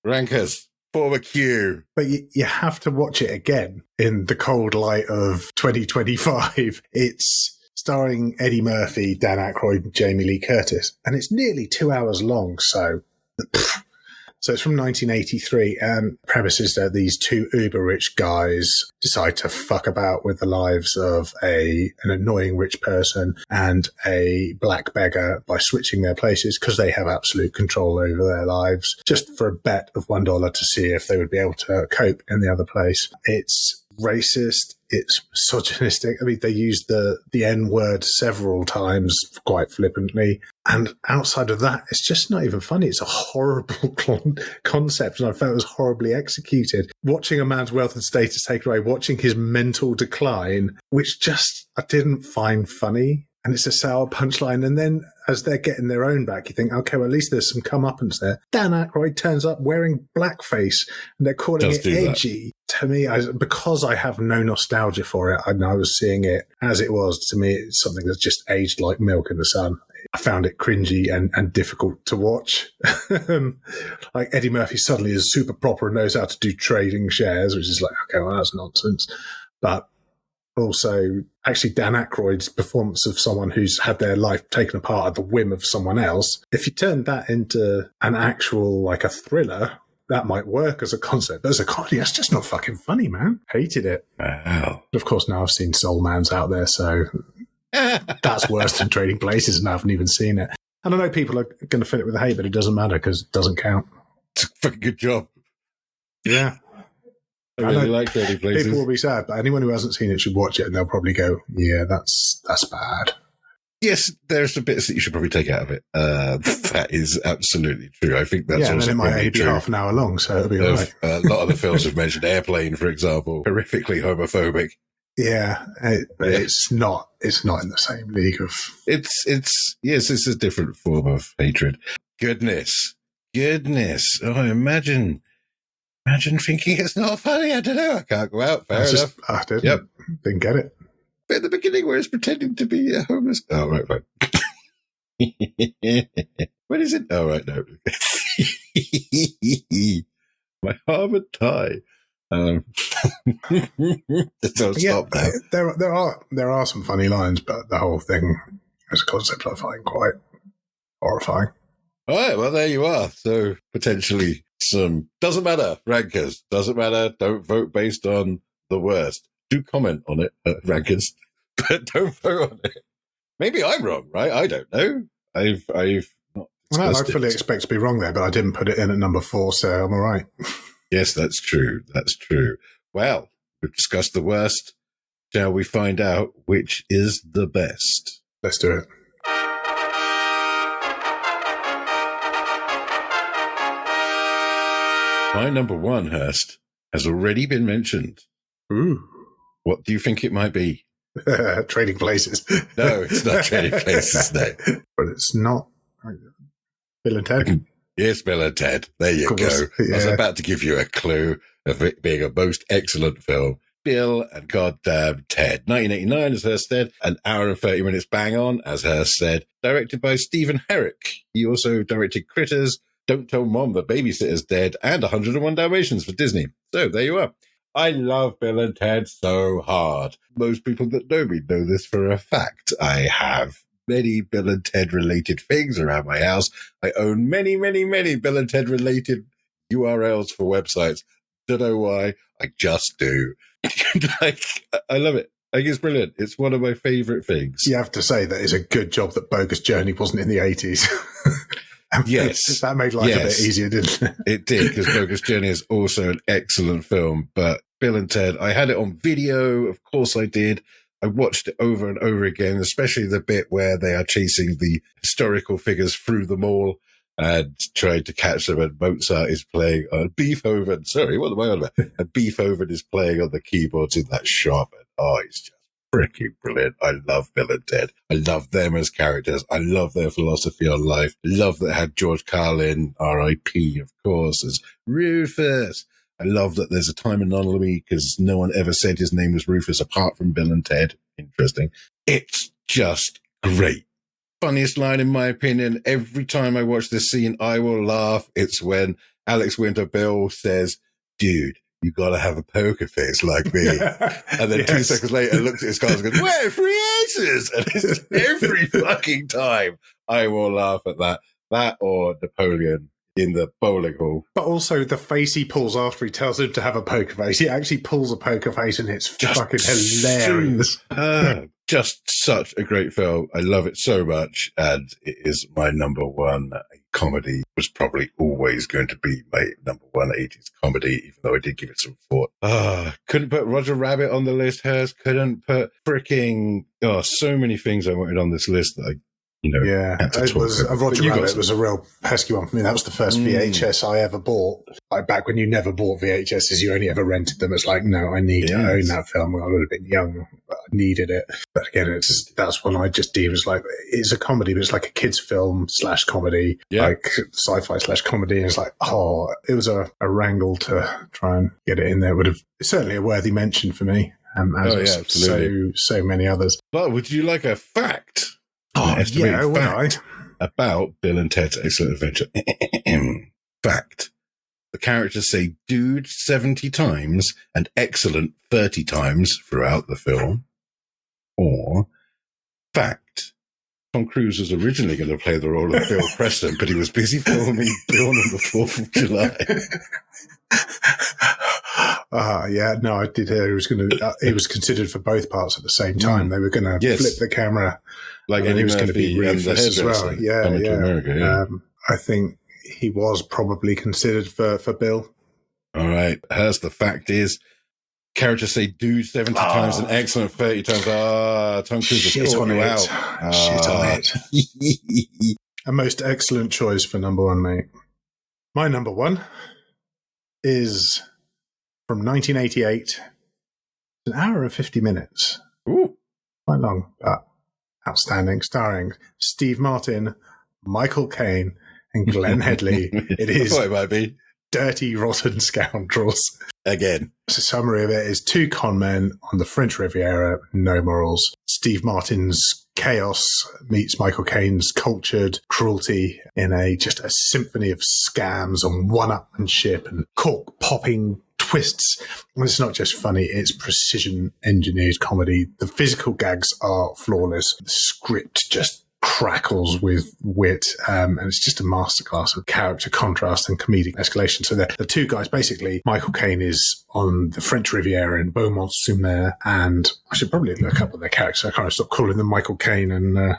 Rankers. For a queue. But you have to watch it again in the cold light of 2025. It's starring Eddie Murphy, Dan Aykroyd, and Jamie Lee Curtis. And it's nearly 2 hours long, so it's from 1983, and the premise is that these two uber-rich guys decide to fuck about with the lives of an annoying rich person and a black beggar by switching their places because they have absolute control over their lives, just for a bet of $1 to see if they would be able to cope in the other place. It's racist. It's misogynistic. I mean, they use the N-word several times quite flippantly. And outside of that, it's just not even funny. It's a horrible concept, and I felt it was horribly executed. Watching a man's wealth and status taken away, watching his mental decline, which just I didn't find funny. And it's a sour punchline. And then as they're getting their own back, you think, okay, well, at least there's some comeuppance there. Dan Aykroyd turns up wearing blackface and they're calling it edgy. To me, because I have no nostalgia for it, I was seeing it as it was. To me, it's something that's just aged like milk in the sun. I found it cringy and difficult to watch. Like Eddie Murphy suddenly is super proper and knows how to do trading shares, which is like, okay, well, that's nonsense. But also, actually, Dan Aykroyd's performance of someone who's had their life taken apart at the whim of someone else, if you turn that into an actual, like a thriller, that might work as a concept. But as a comedy, that's just not fucking funny, man. Hated it. Wow. Of course, now I've seen Soul Man's out there, so that's worse than Trading Places, and I haven't even seen it. And I know people are going to fill it with hate, but it doesn't matter because it doesn't count. It's a fucking good job. Yeah. I really like Trading Places. People will be sad, but anyone who hasn't seen it should watch it, and they'll probably go, "Yeah, that's bad." Yes, there's some bits that you should probably take out of it. That is absolutely true. I think that's and also then it might only be true. half an hour long, so it'll be all right. A lot of the films have mentioned Airplane, for example, horrifically homophobic. Yeah, but it's not. It's not in the same league of. It's a different form of hatred. Goodness. Oh, imagine thinking it's not funny. I don't know. I can't go out. Fair enough. I didn't. Yep. Didn't get it. But at the beginning where it's pretending to be homeless. Oh, right, fine. What is it? Oh, right, no. My Harvard tie. Stop now. There are some funny lines, but the whole thing as a concept I find quite horrifying. All right, well, there you are. So potentially some, doesn't matter, rankers, doesn't matter. Don't vote based on the worst. Do comment on it, rankers, but don't vote on it. Maybe I'm wrong, right? I don't know. I've not. Well, I fully expect to be wrong there, but I didn't put it in at number 4, so I'm all right. Yes, that's true. That's true. Well, we've discussed the worst. Shall we find out which is the best? Let's do it. My number one, Hurst, has already been mentioned. Ooh. What do you think it might be? Trading Places. No, it's not Trading Places, no. But it's not Bill and Ted. Yes, Bill and Ted. There you go. Yeah. I was about to give you a clue of it being a most excellent film. Bill and goddamn Ted. 1989, as Hurst said. An hour and 30 minutes bang on, as Hurst said. Directed by Stephen Herrick. He also directed Critters, Don't Tell Mom the Babysitter's Dead, and 101 Dalmatians for Disney. So there you are. I love Bill and Ted so hard. Most people that know me know this for a fact. I have many Bill and Ted related things around my house. I own many, many, many Bill and Ted related URLs for websites. Don't know why. I just do. I love it. I think it's brilliant. It's one of my favorite things. You have to say that it's a good job that Bogus Journey wasn't in the 80s. Yes. That made life a bit easier, didn't it? It did, because Bogus Journey is also an excellent film. But Bill and Ted, I had it on video. Of course I did. I watched it over and over again, especially the bit where they are chasing the historical figures through the mall and trying to catch them, and Mozart is playing on Beethoven. Sorry, what am I on about? And Beethoven is playing on the keyboards in that shop. And it's just freaking brilliant. I love Bill and Ted. I love them as characters. I love their philosophy on life. Love that it had George Carlin, R.I.P., of course, as Rufus. I love that there's a time anomaly because no one ever said his name was Rufus apart from Bill and Ted. Interesting. It's just great. Funniest line, in my opinion, every time I watch this scene, I will laugh. It's when Alex Winter Bill says, dude, you got to have a poker face like me. And then 2 seconds later, looks at his cards and goes, we're free aces. And it's every fucking time I will laugh at that. That or Napoleon in the bowling hall. But also the face he pulls after he tells him to have a poker face. He actually pulls a poker face and it's just fucking hilarious. Just such a great film. I love it so much. And it is my number one comedy. Was probably always going to be my number one 80s comedy, even though I did give it some thought. Couldn't put Roger Rabbit on the list, Hurst. Couldn't put freaking, so many things I wanted on this list that I it was Roger Rabbit was a real pesky one for me. That was the first VHS I ever bought. Like back when you never bought VHSs, you only ever rented them. It's like, no, I need to own that film. I would have been young, but I needed it. But again, that's one I just deemed as like, it's a comedy, but it's like a kids film / comedy, like sci-fi / comedy. And it's like, it was a wrangle to try and get it in there. Would have certainly a worthy mention for me. Absolutely. So many others. But would you like a fact? Would I? About Bill and Ted's Excellent Adventure. Fact. The characters say dude 70 times and excellent 30 times throughout the film. Or fact. Tom Cruise was originally going to play the role of Bill Preston, but he was busy filming Bill on the 4th of July. I did hear he was considered for both parts at the same time. They were going to flip the camera. Like he was going to be Rufus as well. America, I think he was probably considered for Bill. All right. Here's the fact is, characters say dude 70 times and excellent 30 times. Tom Cruise has caught you out. Shit on it. A most excellent choice for number one, mate. My number one is from 1988. An hour and 50 minutes. Ooh. Quite long, but outstanding. Starring Steve Martin, Michael Caine, and Glenn Headley. It is I thought it might be Dirty Rotten Scoundrels. Again. So summary of it is 2 con men on the French Riviera, no morals. Steve Martin's chaos meets Michael Caine's cultured cruelty in just a symphony of scams and one-upmanship and cork-popping twists. And it's not just funny, it's precision engineered comedy. The physical gags are flawless. The script just crackles with wit, and it's just a masterclass of character contrast and comedic escalation. So the 2 guys, basically, Michael Caine is on the French Riviera in Beaumont-sur-Mer, and I should probably look up at their characters. I can't stop calling them Michael Caine and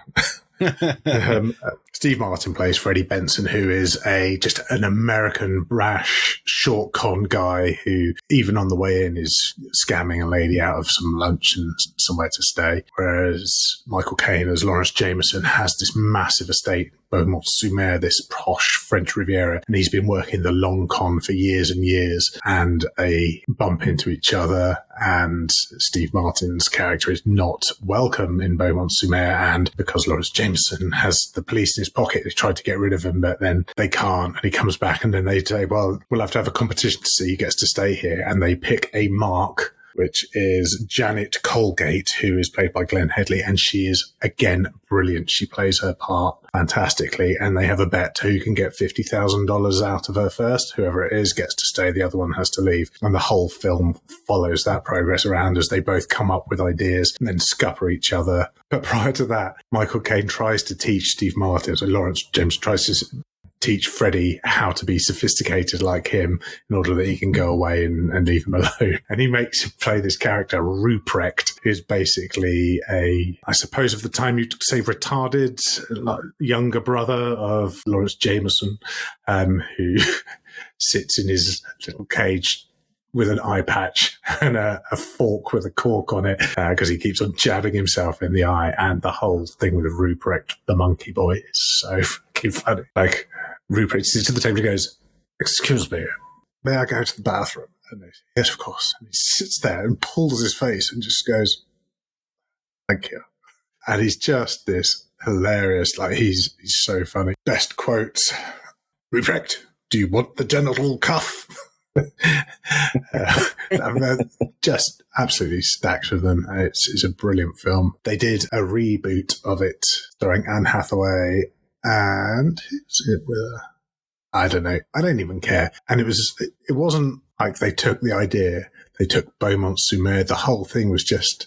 Steve Martin plays Freddie Benson, who is just an American brash short con guy who even on the way in is scamming a lady out of some lunch and somewhere to stay, whereas Michael Caine as Lawrence Jameson has this massive estate, Beaumont-sur-Mer, this posh French Riviera, and he's been working the long con for years and years, and they bump into each other, and Steve Martin's character is not welcome in Beaumont-sur-Mer, and because Lawrence Jameson has the police in his pocket, they tried to get rid of him, but then they can't, and he comes back, and then they say, well, we'll have to have a competition to see who gets to stay here, and they pick a mark, which is Janet Colgate, who is played by Glenn Headley, and she is, again, brilliant. She plays her part fantastically, and they have a bet who can get $50,000 out of her first. Whoever it is gets to stay, the other one has to leave. And the whole film follows that progress around as they both come up with ideas and then scupper each other. But prior to that, Michael Caine tries to teach Steve Martin, so Lawrence James tries to teach Freddie how to be sophisticated like him in order that he can go away and leave him alone. And he makes him play this character, Ruprecht, who's basically I suppose of the time you'd say retarded, like, younger brother of Lawrence Jameson, who sits in his little cage with an eye patch and a fork with a cork on it because he keeps on jabbing himself in the eye. And the whole thing with Ruprecht, the monkey boy, is so fucking funny. Like, Ruprecht sits at the table and goes, "Excuse me, may I go to the bathroom?" And they say, "Yes, of course." And he sits there and pulls his face and just goes, "Thank you." And he's just this hilarious, like, he's so funny. Best quotes: "Ruprecht, do you want the genital cuff?" Just absolutely stacks with them. It's a brilliant film. They did a reboot of it starring Anne Hathaway and who's it with? I don't know. I don't even care. And it wasn't like they took the idea. They took Beaumont-sur-Mer. The whole thing was just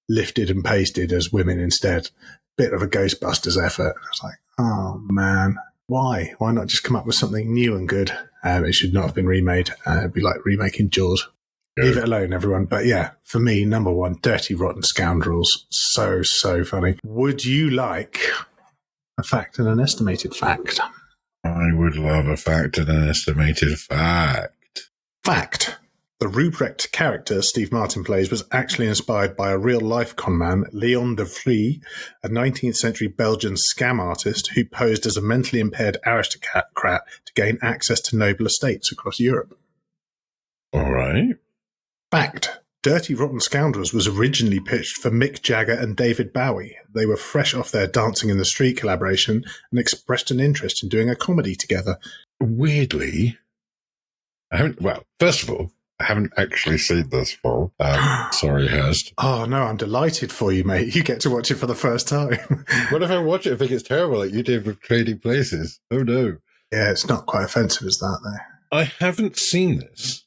lifted and pasted as women instead. Bit of a Ghostbusters effort. I was like, oh man, why? Why not just come up with something new and good? It should not have been remade. It'd be like remaking Jaws. Yeah. Leave it alone, everyone. But yeah, for me, number one, Dirty Rotten Scoundrels. So funny. Would you like a fact and an estimated fact? I would love a fact and an estimated fact. Fact. The Ruprecht character Steve Martin plays was actually inspired by a real-life conman, Leon de Vries, a 19th century Belgian scam artist who posed as a mentally impaired aristocrat to gain access to noble estates across Europe. All right. Fact. Dirty Rotten Scoundrels was originally pitched for Mick Jagger and David Bowie. They were fresh off their Dancing in the Street collaboration and expressed an interest in doing a comedy together. Weirdly, first of all, I haven't actually seen this film. Sorry, Hurst. Oh, no, I'm delighted for you, mate. You get to watch it for the first time. What if I watch it and think it's terrible like you did with Trading Places? Oh, no. Yeah, it's not quite offensive as that, though. I haven't seen this,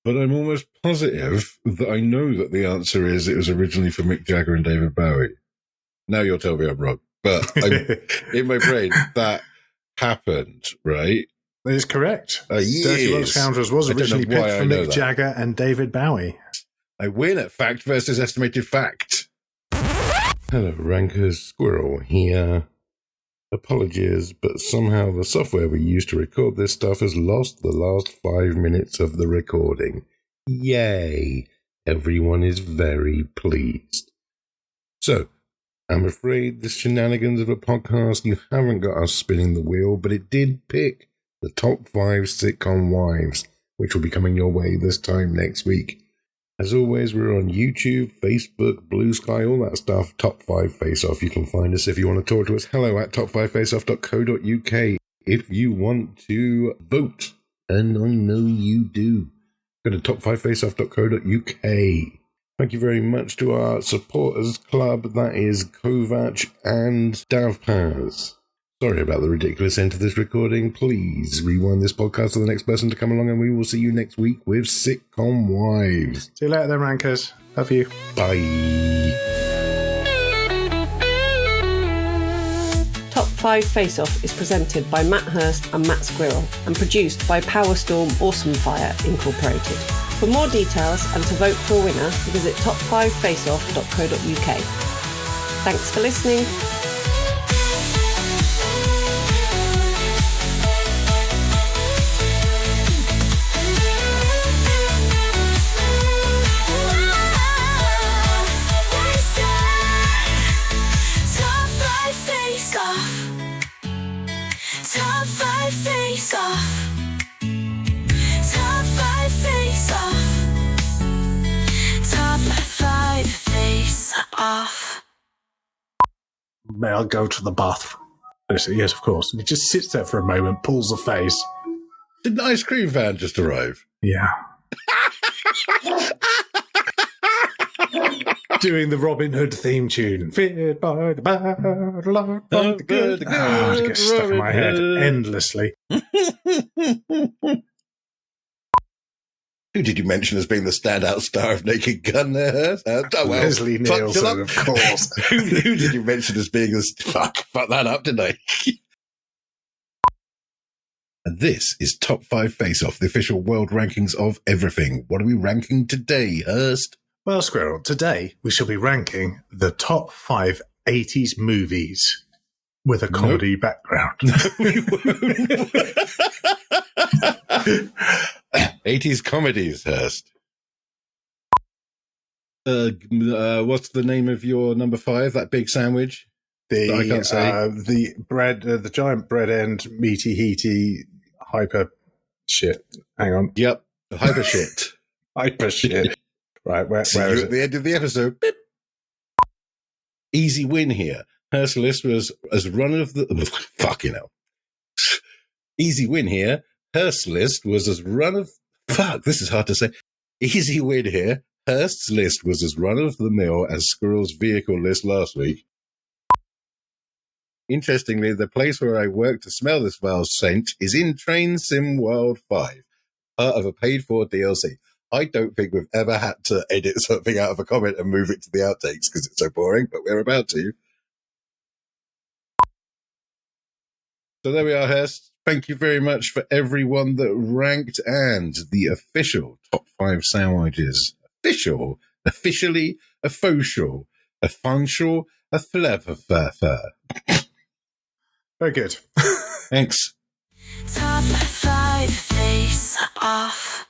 but I'm almost positive that I know that the answer is it was originally for Mick Jagger and David Bowie. Now you'll tell me I'm wrong. But in my brain, that happened, right? That is correct. Yes. Dirty Rotten Scoundrels was originally pitched for Mick Jagger and David Bowie. I win at fact versus estimated fact. Hello, Rankers. Squirrel here. Apologies, but somehow the software we used to record this stuff has lost the last 5 minutes of the recording. Yay! Everyone is very pleased. So, I'm afraid this shenanigans of a podcast, you haven't got us spinning the wheel, but it did pick the top 5 sitcom wives, which will be coming your way this time next week. As always, we're on YouTube, Facebook, Blue Sky, all that stuff. Top 5 Face Off. You can find us if you want to talk to us. Hello at top5faceoff.co.uk. If you want to vote, and I know you do, go to top5faceoff.co.uk. Thank you very much to our supporters club. That is Kovac and Davpaz. Sorry about the ridiculous end to this recording. Please rewind this podcast to the next person to come along, and we will see you next week with Sitcom Wives. See you later then, Rankers. Love you. Bye. Top 5 Face Off is presented by Matt Hurst and Matt Squirrell and produced by Powerstorm Awesomefire Incorporated. For more details and to vote for a winner, visit top5faceoff.co.uk. Thanks for listening. Top 5 face off. Top 5 face off. Top 5 face off. May I go to the bathroom? Yes, of course. And he just sits there for a moment, pulls a face. Did an ice cream van just arrive? Yeah. Doing the Robin Hood theme tune. Feared by the bad, loved by the good. It gets stuck in my head endlessly. Who did you mention as being the standout star of Naked Gun there? Leslie Nielsen, of course. Who did you mention as being the... Fuck that up, didn't I? And this is Top 5 Face Off, the official world rankings of everything. What are we ranking today, Hurst? Well, Squirrel, today we shall be ranking the top 5 80s movies with a comedy background. No, we won't. 80s comedies, Hurst. What's the name of your number 5, that big sandwich? I can't say. The bread, the giant bread end, meaty, heaty, hyper shit. Hang on. Yep, hyper shit. Hyper shit. Right, where is it? At the end of the episode. Beep. Easy win here. Hurst's list was as run of the... Fucking hell. Easy win here. Hurst's list was as run of... Fuck, this is hard to say. Easy win here. Hurst's list was as run of the mill as Squirrel's vehicle list last week. Interestingly, the place where I work to smell this vile scent is in Train Sim World 5, part of a paid-for DLC. I don't think we've ever had to edit something out of a comment and move it to the outtakes because it's so boring, but we're about to. So there we are, Hurst. Thank you very much for everyone that ranked, and the official top 5 sandwiches. Officially, a social, a functional, a flavor. Very good. Thanks. Top 5 face off.